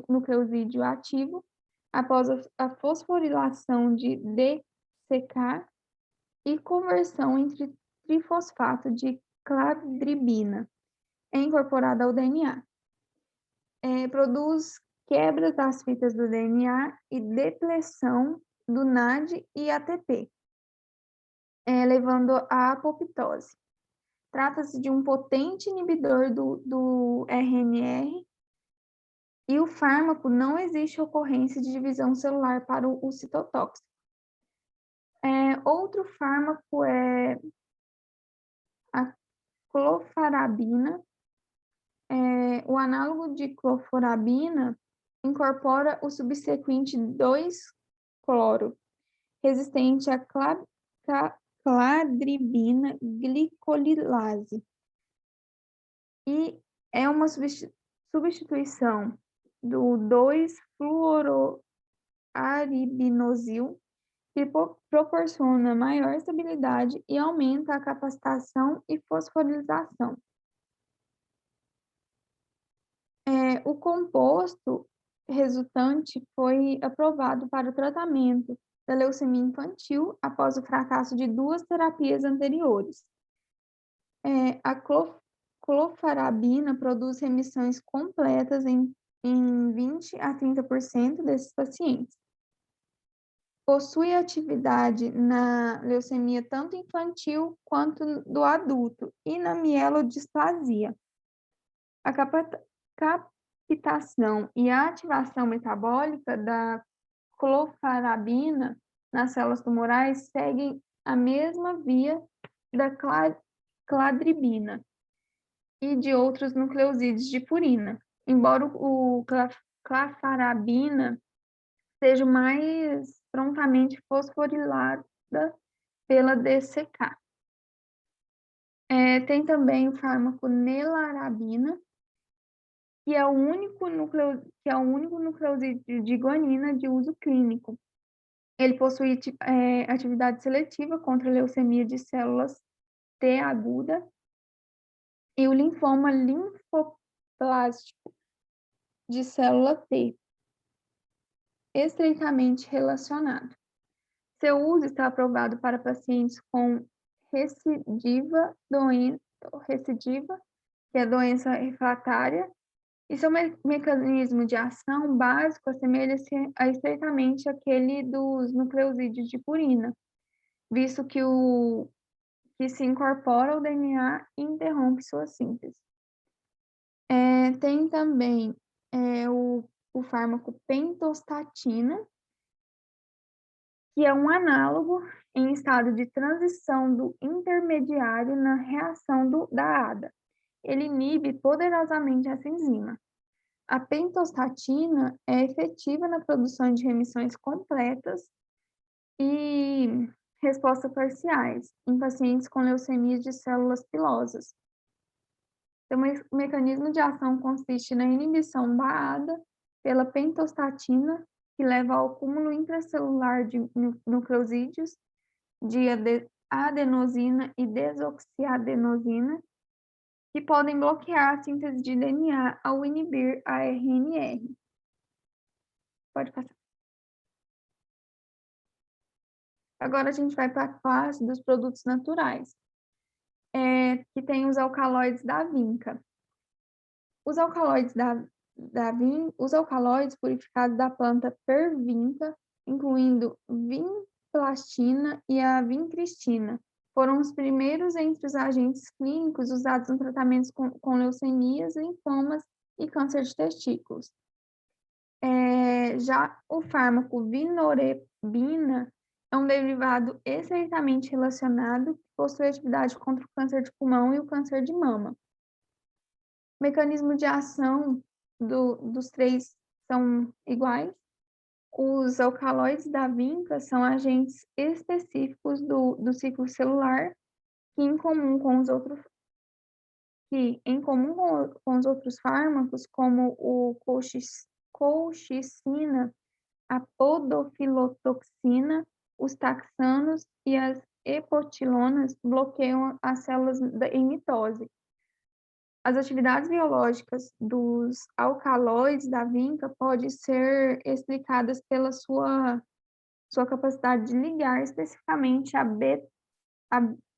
nucleosídeo ativo após a fosforilação de DCK e conversão entre trifosfato de cladribina. É incorporada ao DNA. Produz quebras das fitas do DNA e depleção do NAD e ATP, levando à apoptose. Trata-se de um potente inibidor do RNR e o fármaco não existe ocorrência de divisão celular para o citotóxico. Outro fármaco é a clofarabina. O análogo de clofarabina incorpora o subsequente 2-cloro, resistente à cladribina glicolilase, e é uma substituição do 2-fluoroaribinosil, que proporciona maior estabilidade e aumenta a capacitação e fosforilação. O composto resultante foi aprovado para o tratamento da leucemia infantil após o fracasso de 2 terapias anteriores. A clofarabina produz remissões completas em 20 a 30% desses pacientes. Possui atividade na leucemia tanto infantil quanto do adulto e na mielodisplasia. A captação e a ativação metabólica da clofarabina nas células tumorais seguem a mesma via da cladribina e de outros nucleosídeos de purina, embora o clofarabina seja mais prontamente fosforilada pela DCK. Tem também o fármaco nelarabina, que é o único nucleosídeo de guanina de uso clínico. Ele possui atividade seletiva contra a leucemia de células T aguda e o linfoma linfoplástico de célula T, estreitamente relacionado. Seu uso está aprovado para pacientes com recidiva, que é doença refratária, E seu mecanismo de ação básico assemelha-se estreitamente àquele dos nucleosídeos de purina, visto que se incorpora ao DNA e interrompe sua síntese. Tem também o fármaco pentostatina, que é um análogo em estado de transição do intermediário na reação da ADA. Ele inibe poderosamente essa enzima. A pentostatina é efetiva na produção de remissões completas e respostas parciais em pacientes com leucemias de células pilosas. Então, o mecanismo de ação consiste na inibição da ADA pela pentostatina, que leva ao cúmulo intracelular de nucleosídeos de adenosina e desoxiadenosina, que podem bloquear a síntese de DNA ao inibir a RNR. Pode passar. Agora a gente vai para a classe dos produtos naturais, que tem os alcaloides da vinca. Os alcaloides os alcaloides purificados da planta pervinca, incluindo vinplastina e a vincristina, foram os primeiros entre os agentes clínicos usados em tratamentos com leucemias, linfomas e câncer de testículos. Já o fármaco vinorebina é um derivado estreitamente relacionado que possui atividade contra o câncer de pulmão e o câncer de mama. O mecanismo de ação dos três são iguais. Os alcaloides da vinca são agentes específicos do ciclo celular que, em comum com os outros fármacos, como o colchicina, a podofilotoxina, os taxanos e as epotilonas, bloqueiam as células em mitose. As atividades biológicas dos alcaloides da vinca podem ser explicadas pela sua capacidade de ligar especificamente a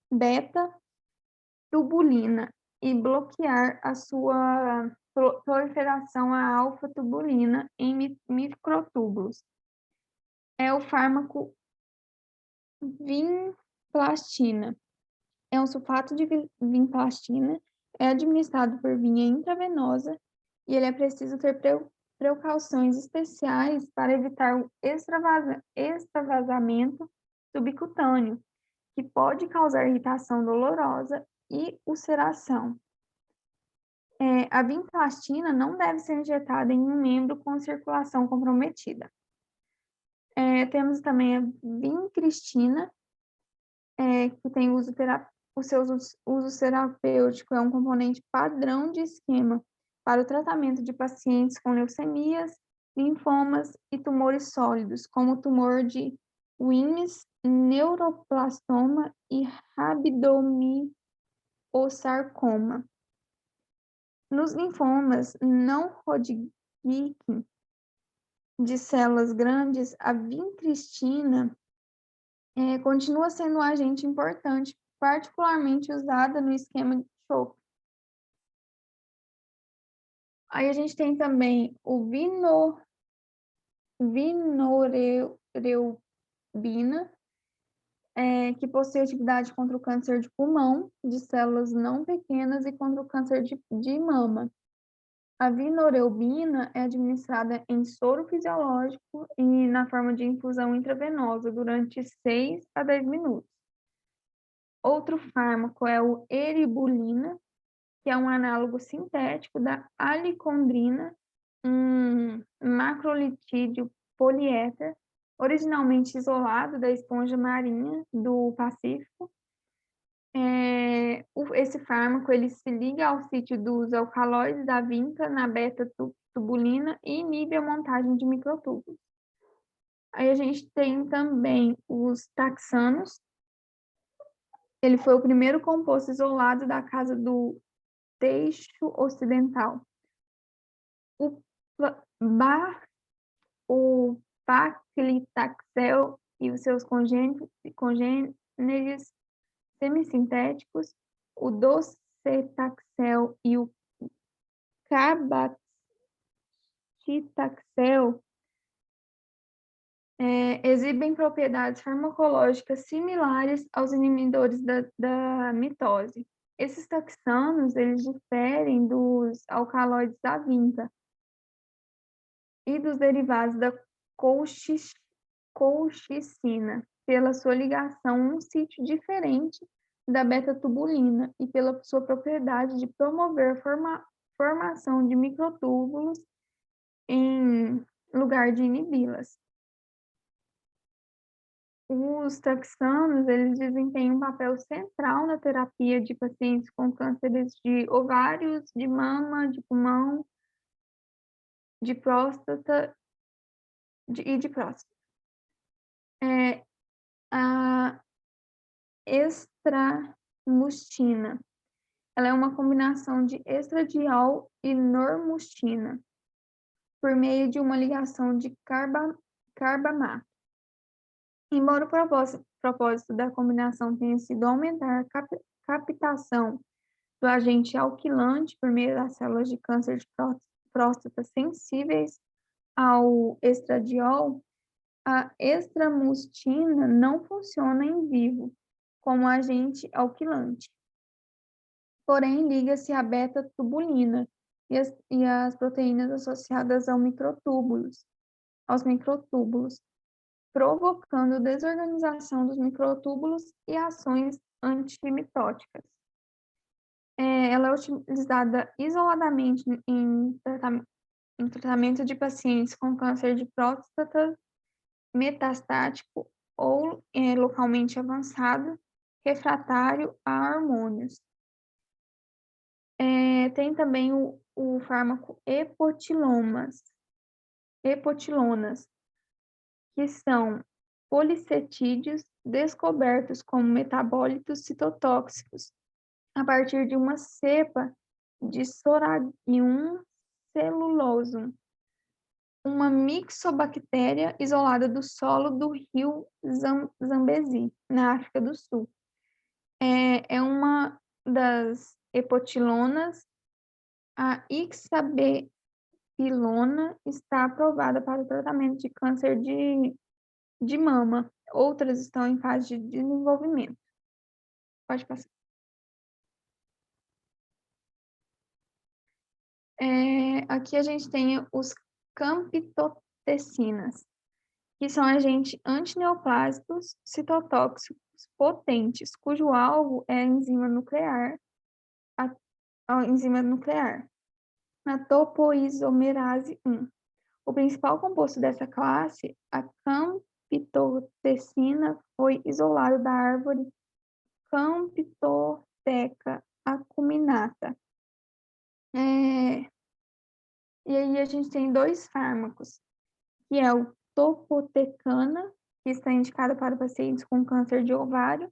beta-tubulina e bloquear a sua proliferação à alfa-tubulina em microtúbulos. É o fármaco vinplastina. É um sulfato de vinplastina, é administrado por via intravenosa e ele é preciso ter precauções especiais para evitar o extravasamento subcutâneo, que pode causar irritação dolorosa e ulceração. A vinplastina não deve ser injetada em um membro com circulação comprometida. Temos também a vincristina, que tem o seu uso terapêutico, é um componente padrão de esquema para o tratamento de pacientes com leucemias, linfomas e tumores sólidos, como o tumor de Wilms, neuroblastoma e rabdomyosarcoma. Nos linfomas não Hodgkin de células grandes, a vincristina continua sendo um agente importante, particularmente usada no esquema de choque. Aí a gente tem também o vinoreubina, que possui atividade contra o câncer de pulmão, de células não pequenas e contra o câncer de mama. A vinoreubina é administrada em soro fisiológico e na forma de infusão intravenosa durante 6 a 10 minutos. Outro fármaco é o eribulina, que é um análogo sintético da alicondrina, um macrolitídeo poliéter, originalmente isolado da esponja marinha do Pacífico. Esse fármaco ele se liga ao sítio dos alcaloides da vinca na beta-tubulina e inibe a montagem de microtúbulos. Aí a gente tem também os taxanos. Ele foi o primeiro composto isolado da casa do Teixo Ocidental. O paclitaxel e os seus congêneres semissintéticos, o docetaxel e o docetaxel exibem propriedades farmacológicas similares aos inibidores da mitose. Esses taxanos, eles diferem dos alcaloides da vinca e dos derivados da colchicina, pela sua ligação a um sítio diferente da beta-tubulina e pela sua propriedade de promover a formação de microtúbulos em lugar de inibi-las. Os taxanos, eles desempenham um papel central na terapia de pacientes com cânceres de ovários, de mama, de pulmão, de próstata e de próstata. A extramustina, ela é uma combinação de estradiol e normustina, por meio de uma ligação de carbamato. Embora o propósito da combinação tenha sido aumentar a captação do agente alquilante por meio das células de câncer de próstata sensíveis ao estradiol, a extramustina não funciona em vivo como agente alquilante. Porém, liga-se à beta-tubulina e as proteínas associadas aos microtúbulos, provocando desorganização dos microtúbulos e ações antimitóticas. Ela é utilizada isoladamente em tratamento de pacientes com câncer de próstata metastático ou localmente avançado, refratário a hormônios. Tem também o fármaco epotilonas, que são policetídeos descobertos como metabólitos citotóxicos a partir de uma cepa de Soragium celulosum, uma mixobactéria isolada do solo do rio Zambezi, na África do Sul. É uma das epotilonas, a ixabepilona está aprovada para o tratamento de câncer de mama. Outras estão em fase de desenvolvimento. Pode passar. Aqui a gente tem os camptotecinas, que são agentes antineoplásicos citotóxicos potentes, cujo alvo é a enzima nuclear, a topoisomerase 1. O principal composto dessa classe, a camptotecina, foi isolado da árvore Camptotheca acuminata. E aí a gente tem dois fármacos, que é o topotecana, que está indicado para pacientes com câncer de ovário,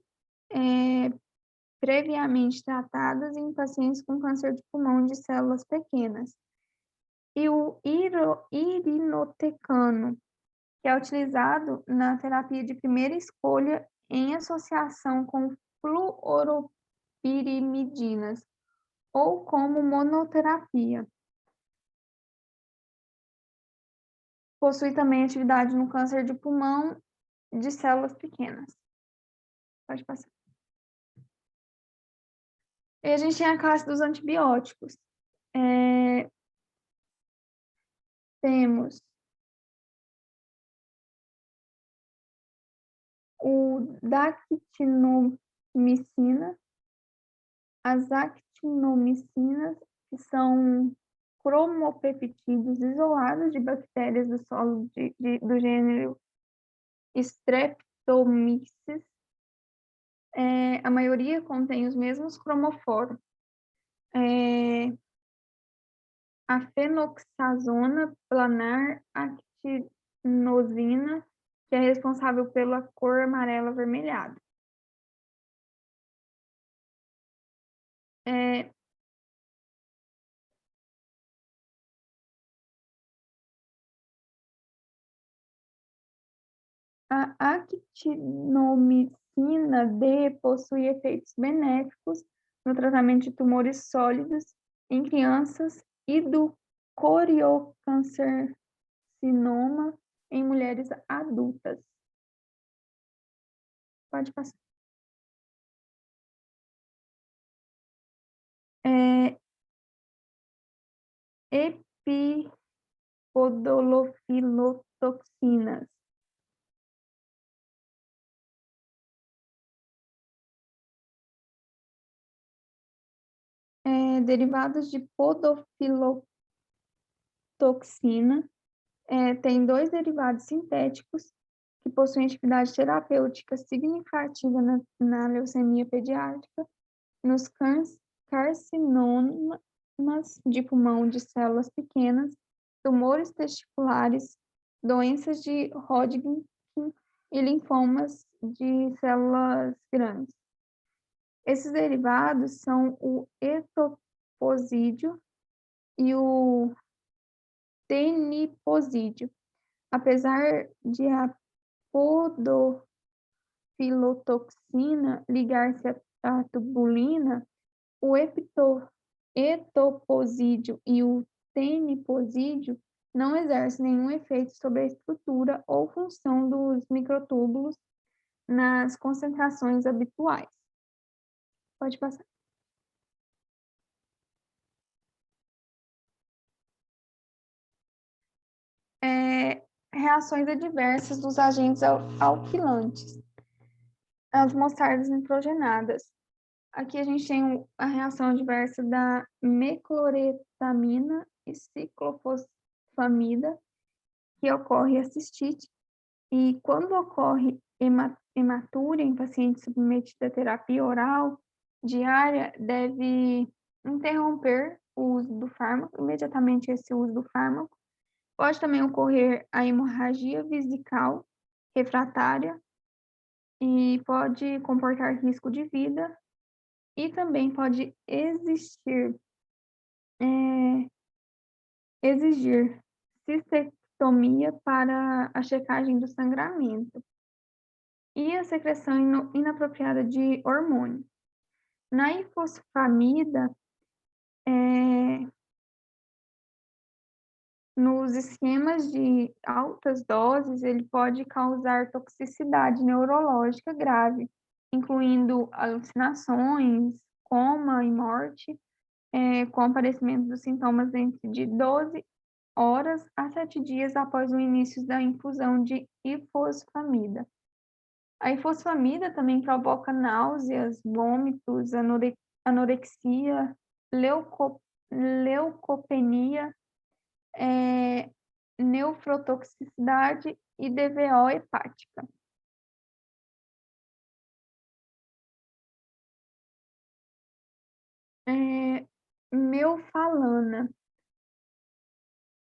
previamente tratados em pacientes com câncer de pulmão de células pequenas. E o irinotecano, que é utilizado na terapia de primeira escolha em associação com fluoropirimidinas ou como monoterapia. Possui também atividade no câncer de pulmão de células pequenas. Pode passar. E a gente tem a classe dos antibióticos. Temos o dactinomicina, as actinomicinas, que são cromopeptídeos isolados de bactérias do solo do gênero Streptomyces. A maioria contém os mesmos cromoforos. A fenoxazona planar actinosina, que é responsável pela cor amarela avermelhada. A actinomicina D possui efeitos benéficos no tratamento de tumores sólidos em crianças coriocancercinoma em mulheres adultas. Pode passar. Epipodolofilotoxinas. Derivados de podofilotoxina. Tem 2 derivados sintéticos que possuem atividade terapêutica significativa na leucemia pediátrica, nos carcinomas de pulmão de células pequenas, tumores testiculares, doenças de Hodgkin e linfomas de células grandes. Esses derivados são o etoposídeo e o teniposídeo. Apesar de a podofilotoxina ligar-se à tubulina, o etoposídeo e o teniposídeo não exercem nenhum efeito sobre a estrutura ou função dos microtúbulos nas concentrações habituais. Pode passar. Reações adversas dos agentes alquilantes. As mostardas nitrogenadas. Aqui a gente tem a reação adversa da mecloretamina e ciclofosfamida, que ocorre a cistite, e quando ocorre hematúria em paciente submetido à terapia oral diária, deve interromper o uso do fármaco, imediatamente esse uso do fármaco. Pode também ocorrer a hemorragia vesical refratária e pode comportar risco de vida, e também pode exigir cistectomia para a checagem do sangramento e a secreção inapropriada de hormônio. Na ifosfamida, nos esquemas de altas doses, ele pode causar toxicidade neurológica grave, incluindo alucinações, coma e morte, com aparecimento dos sintomas dentro de 12 horas a 7 dias após o início da infusão de ifosfamida. A ifosfamida também provoca náuseas, vômitos, anorexia, leucopenia, nefrotoxicidade e DVO hepática. Melfalana.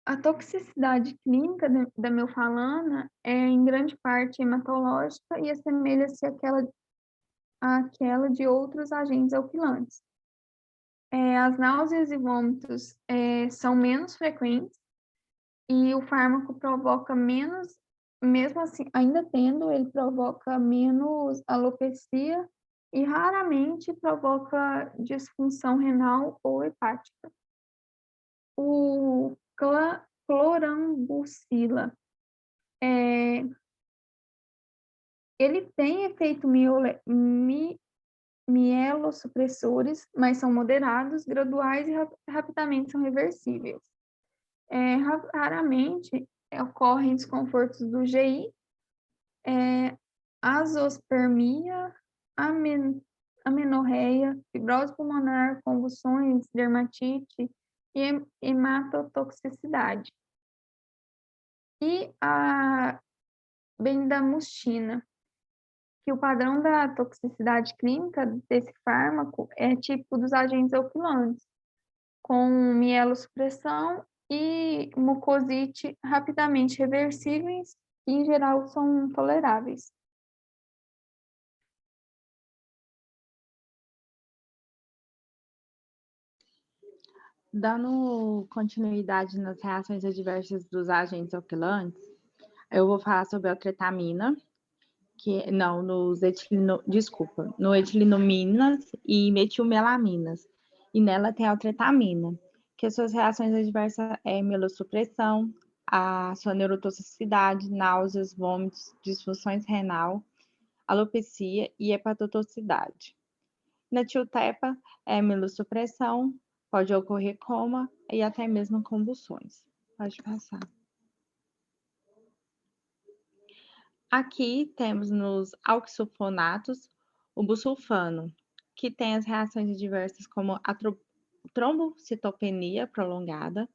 A toxicidade clínica da melfalana é, em grande parte, hematológica e assemelha-se àquela de outros agentes alquilantes. As náuseas e vômitos são menos frequentes e o fármaco provoca menos, mesmo assim, ainda tendo, ele provoca menos alopecia e raramente provoca disfunção renal ou hepática. O clorambucila, ele tem efeito mielossupressores, mas são moderados, graduais e rapidamente são reversíveis. Raramente ocorrem desconfortos do GI, azospermia, amenorreia, fibrose pulmonar, convulsões, dermatite e hematotoxicidade. E a bendamustina, que o padrão da toxicidade clínica desse fármaco é típico dos agentes alquilantes, com mielossupressão e mucosite rapidamente reversíveis e, em geral, são toleráveis. Dando continuidade nas reações adversas dos agentes alquilantes, eu vou falar sobre a tretamina, no etilinominas e metilmelaminas. E nela tem a tretamina, que as suas reações adversas é mielossupressão, a sua neurotoxicidade, náuseas, vômitos, disfunções renal, alopecia e hepatotoxicidade. Na tiltepa, é mielossupressão, pode ocorrer coma e até mesmo convulsões. Pode passar. Aqui temos nos oxofonatos o busulfano, que tem as reações adversas como a trombocitopenia prolongada,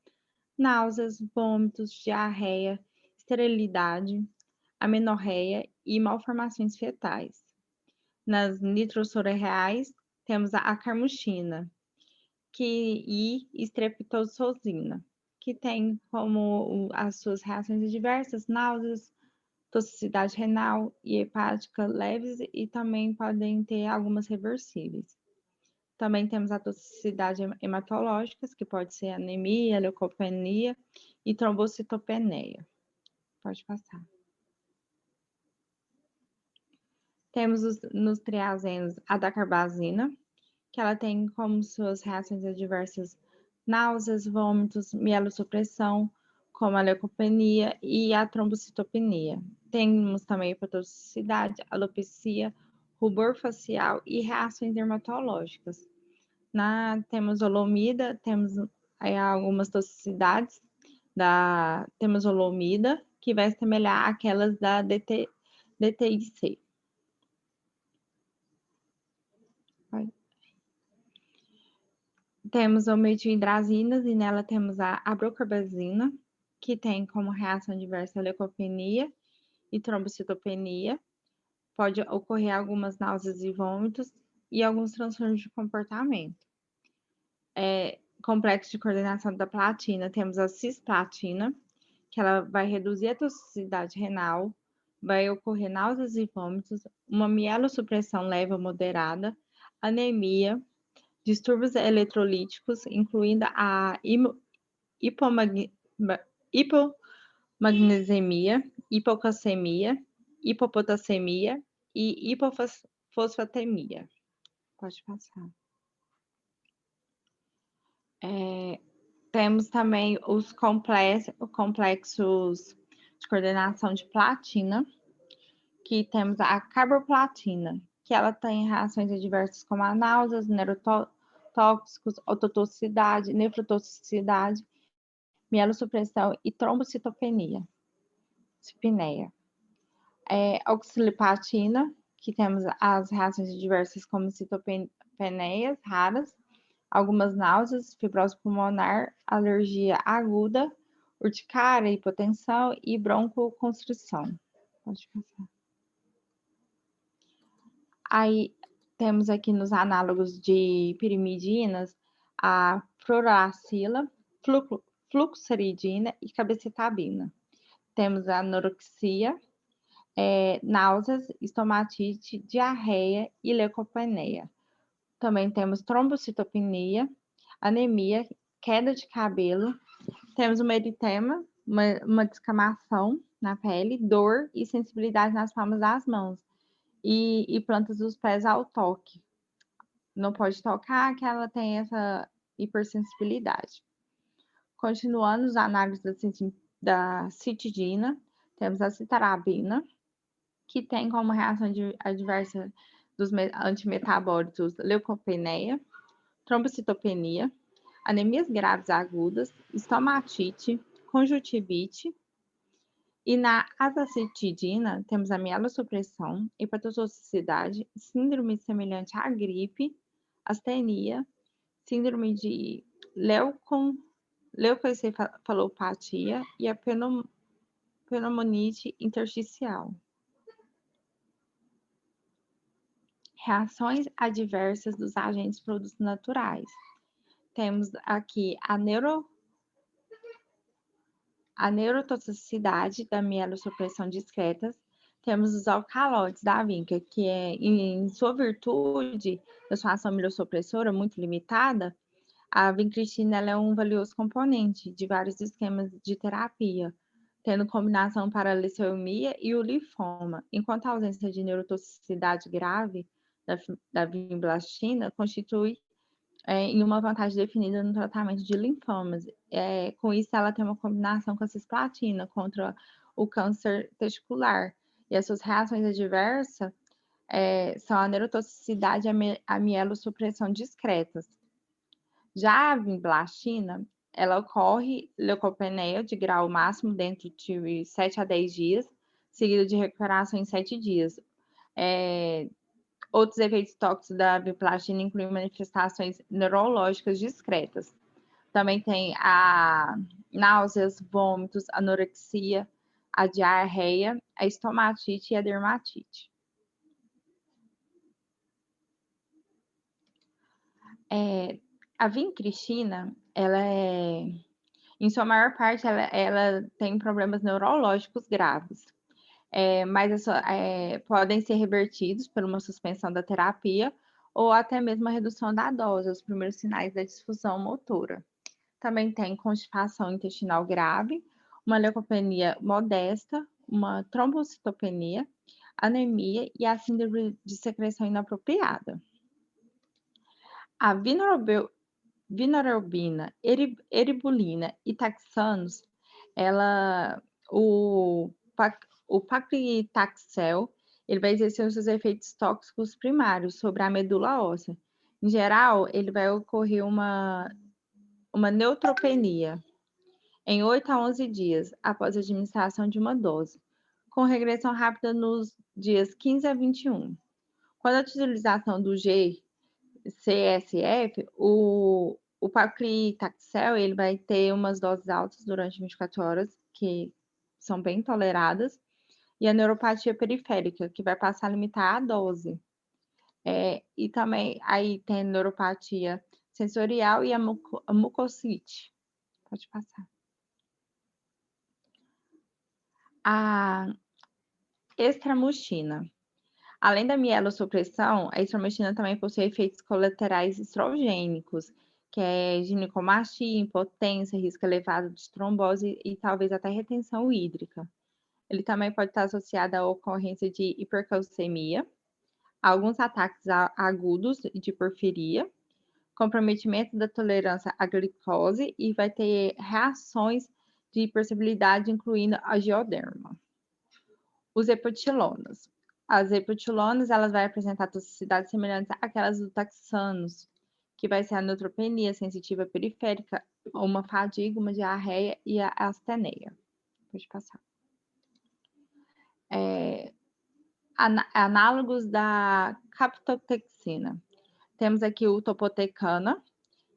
náuseas, vômitos, diarreia, esterilidade, amenorreia e malformações fetais. Nas nitrosorreais, temos a carmuchina e estreptozosina, que tem como as suas reações adversas náuseas, toxicidade renal e hepática leves e também podem ter algumas reversíveis. Também temos a toxicidade hematológica, que pode ser anemia, leucopenia e trombocitopenia. Pode passar. Temos nos triazenos a dacarbazina, que ela tem como suas reações adversas náuseas, vômitos, mielossupressão, como a leucopenia e a trombocitopenia. Temos também hepatotoxicidade, alopecia, rubor facial e reações dermatológicas. Na temozolomida, temos algumas toxicidades da temozolomida, que vai semelhar aquelas da DTIC. Temos o metilhidrazinas e nela temos a brocarbazina, que tem como reação adversa a leucopenia e trombocitopenia. Pode ocorrer algumas náuseas e vômitos e alguns transtornos de comportamento. Complexo de coordenação da platina, temos a cisplatina, que ela vai reduzir a toxicidade renal, vai ocorrer náuseas e vômitos, uma mielossupressão leve ou moderada, anemia, distúrbios eletrolíticos, incluindo a hipomagnesemia, hipocalcemia, hipopotassemia e hipofosfatemia. Pode passar. Temos também os complexos de coordenação de platina, que temos a carboplatina, que ela tem reações adversas como a náuseas, neurotóxicos, ototoxicidade, nefrotoxicidade, mielossupressão e trombocitopenia. Oxalipatina, que temos as reações adversas como citopenias raras, algumas náuseas, fibrose pulmonar, alergia aguda, urticária, hipotensão e broncoconstrição. Pode passar. Aí temos aqui nos análogos de pirimidinas a fluoracila, fluoxeridina e cabecetabina. Temos a anorexia, náuseas, estomatite, diarreia e leucopenia. Também temos trombocitopenia, anemia, queda de cabelo. Temos uma eritema, uma descamação na pele, dor e sensibilidade nas palmas das mãos. E plantas dos pés ao toque. Não pode tocar, que ela tem essa hipersensibilidade. Continuando as análises da citidina, temos a citarabina, que tem como reação adversa dos antimetabólicos leucopenia, trombocitopenia, anemias graves agudas, estomatite, conjuntivite. E na azacitidina, temos a mielossupressão, hepatotoxicidade, síndrome semelhante à gripe, astenia, síndrome de leucoencefalopatia e a pneumonite intersticial. Reações adversas dos agentes produtos naturais. Temos aqui a neurotoxicidade da mielossupressão discreta. Temos os alcaloides da vinca, que em sua virtude da sua ação mielossupressora muito limitada, a vincristina ela é um valioso componente de vários esquemas de terapia, tendo combinação para a leucemia e o linfoma, enquanto a ausência de neurotoxicidade grave da vinblastina constitui em uma vantagem definida no tratamento de linfomas. Com isso, ela tem uma combinação com a cisplatina contra o câncer testicular. E as suas reações adversas são a neurotoxicidade e a mielossupressão discretas. Já a vinblastina, ela ocorre leucopenia de grau máximo dentro de 7 a 10 dias, seguido de recuperação em 7 dias. Outros efeitos tóxicos da vinblastina incluem manifestações neurológicas discretas. Também tem a náuseas, vômitos, anorexia, a diarreia, a estomatite e a dermatite. A vincristina, em sua maior parte, ela tem problemas neurológicos graves, mas podem ser revertidos por uma suspensão da terapia ou até mesmo a redução da dose, os primeiros sinais da disfunção motora. Também tem constipação intestinal grave, uma leucopenia modesta, uma trombocitopenia, anemia e a síndrome de secreção inapropriada. A vinorelbina, eribulina e taxanos, o paclitaxel, ele vai exercer os seus efeitos tóxicos primários sobre a medula óssea. Em geral, ele vai ocorrer uma neutropenia em 8 a 11 dias após a administração de uma dose, com regressão rápida nos dias 15 a 21. Quando a utilização do GCSF, o paclitaxel ele vai ter umas doses altas durante 24 horas, que são bem toleradas, e a neuropatia periférica, que vai passar a limitar a dose. E também aí tem a neuropatia sensorial e a mucosite. Pode passar. A extramustina. Além da mielossupressão, a extramustina também possui efeitos colaterais estrogênicos, que é ginecomastia, impotência, risco elevado de trombose e talvez até retenção hídrica. Ele também pode estar associado à ocorrência de hipercalcemia, alguns ataques agudos de porfiria, comprometimento da tolerância à glicose e vai ter reações de hipersensibilidade, incluindo a geoderma. Os epotilonas. As epotilonas, elas vão apresentar toxicidades semelhantes àquelas do taxanos, que vai ser a neutropenia sensitiva periférica, uma fadiga, uma diarreia e a asteneia. Pode passar. Análogos da captoprexina. Temos aqui o topotecana,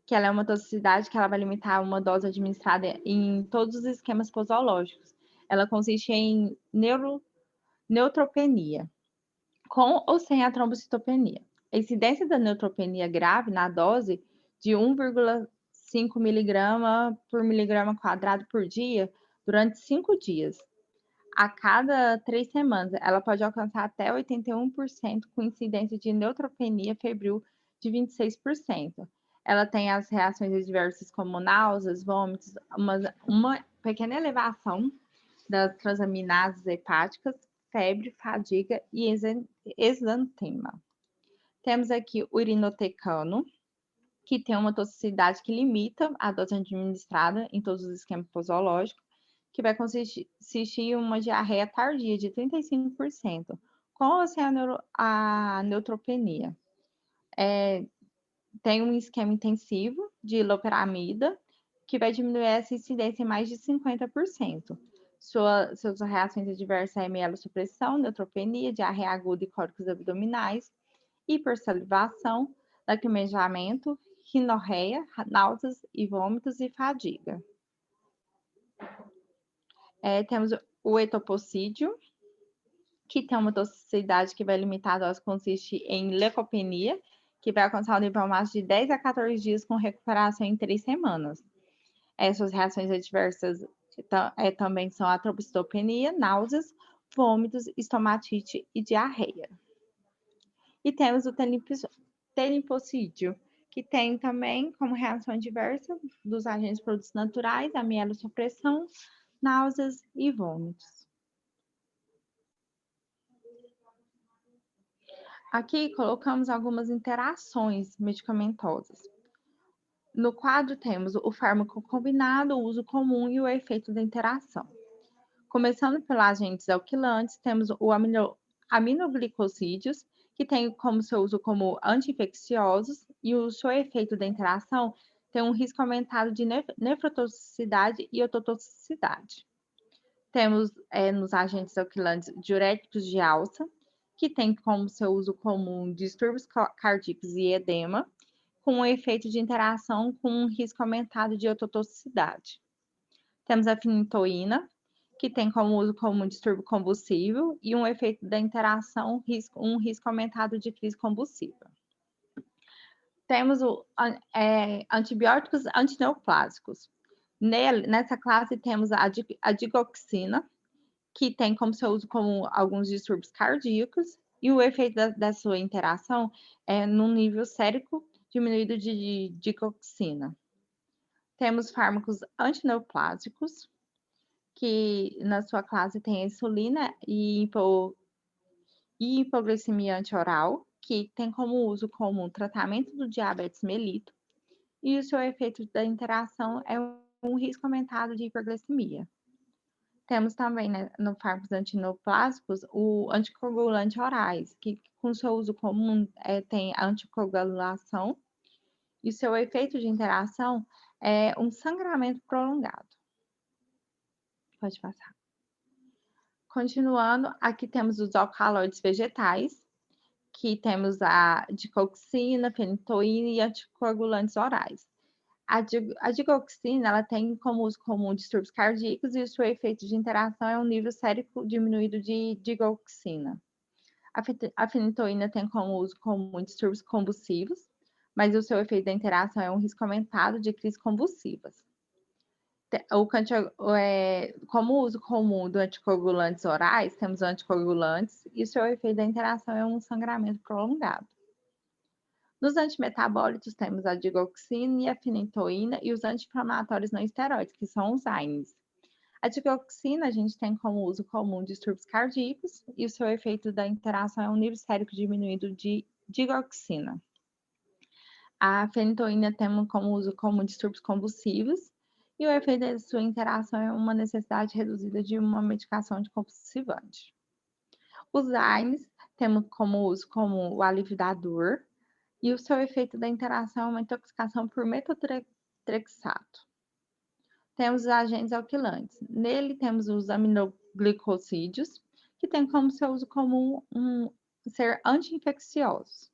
que ela é uma toxicidade que ela vai limitar uma dose administrada em todos os esquemas posológicos. Ela consiste em neutropenia, com ou sem a trombocitopenia. A incidência da neutropenia grave na dose de 1,5 mg por miligrama quadrado por dia durante 5 dias. A cada 3 semanas, ela pode alcançar até 81%, com incidência de neutropenia febril de 26%. Ela tem as reações adversas como náuseas, vômitos, uma pequena elevação das transaminases hepáticas, febre, fadiga e exantema. Temos aqui o irinotecano, que tem uma toxicidade que limita a dose administrada em todos os esquemas posológicos, que vai consistir em uma diarreia tardia de 35%, com ou sem a neutropenia. Tem um esquema intensivo de loperamida, que vai diminuir essa incidência em mais de 50%. Suas reações adversas é mielossupressão, neutropenia, diarreia aguda e cólicos abdominais, hipersalivação, lacrimejamento, rinorreia, náuseas e vômitos e fadiga. Temos o etopocídio, que tem uma toxicidade que vai limitar a dose, consiste em leucopenia, que vai alcançar o nível máximo de 10 a 14 dias com recuperação em 3 semanas. Essas reações adversas também são a trombocitopenia, náuseas, vômitos, estomatite e diarreia. E temos o telipocídio, que tem também como reação adversa dos agentes produtos naturais, a mielossupressão, náuseas e vômitos. Aqui colocamos algumas interações medicamentosas. No quadro, temos o fármaco combinado, o uso comum e o efeito da interação. Começando pelos agentes alquilantes, temos o aminoglicosídeos, que tem como seu uso como anti-infecciosos, e o seu efeito da interação tem um risco aumentado de nefrotoxicidade e ototoxicidade. Temos nos agentes alquilantes diuréticos de alça, que tem como seu uso comum distúrbios cardíacos e edema, com um efeito de interação com um risco aumentado de ototoxicidade. Temos a fenitoína, que tem como uso comum distúrbio convulsivo e um efeito da interação, um risco aumentado de crise convulsiva. Temos antibióticos antineoplásicos. Nessa classe temos a digoxina, que tem como seu uso como alguns distúrbios cardíacos, e o efeito da sua interação é num nível sérico diminuído de digoxina. Temos fármacos antineoplásicos, que na sua classe tem a insulina e hipoglicemia antioral, que tem como uso comum tratamento do diabetes mellitus, e o seu efeito da interação é um risco aumentado de hiperglicemia. Temos também, né, no fármacos antineoplásicos, o anticoagulante orais, que com seu uso comum tem a anticoagulação, e o seu efeito de interação é um sangramento prolongado. Pode passar. Continuando, aqui temos os alcaloides vegetais, que temos a digoxina, fenitoína e anticoagulantes orais. A digoxina, ela tem como uso comum distúrbios cardíacos e o seu efeito de interação é um nível sérico diminuído de digoxina. A fenitoína tem como uso comum distúrbios convulsivos, mas o seu efeito da interação é um risco aumentado de crises convulsivas. Como uso comum do anticoagulantes orais, temos anticoagulantes e o seu efeito da interação é um sangramento prolongado. Nos antimetabólitos, temos a digoxina e a fenitoína e os anti-inflamatórios não esteroides, que são os AINES. A digoxina, a gente tem como uso comum distúrbios cardíacos e o seu efeito da interação é um nível sérico diminuído de digoxina. A fenitoína tem como uso comum distúrbios convulsivos e o efeito da sua interação é uma necessidade reduzida de uma medicação anticonvulsivante. Os AINES temos como uso como o alívio da dor e o seu efeito da interação é uma intoxicação por metotrexato. Temos os agentes alquilantes. Nele temos os aminoglicosídeos, que tem como seu uso comum ser anti-infecciosos.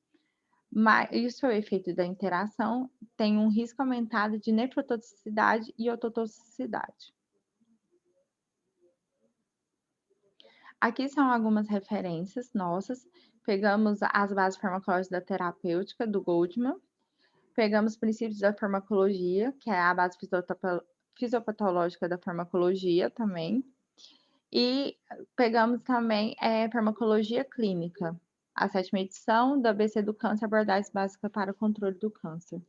E o seu efeito da interação tem um risco aumentado de nefrotoxicidade e ototoxicidade. Aqui são algumas referências nossas. Pegamos as bases farmacológicas da terapêutica, do Goldman. Pegamos princípios da farmacologia, que é a base fisiopatológica da farmacologia também. E pegamos também farmacologia clínica, a 7ª edição da ABC do Câncer, abordagem básica para o controle do câncer.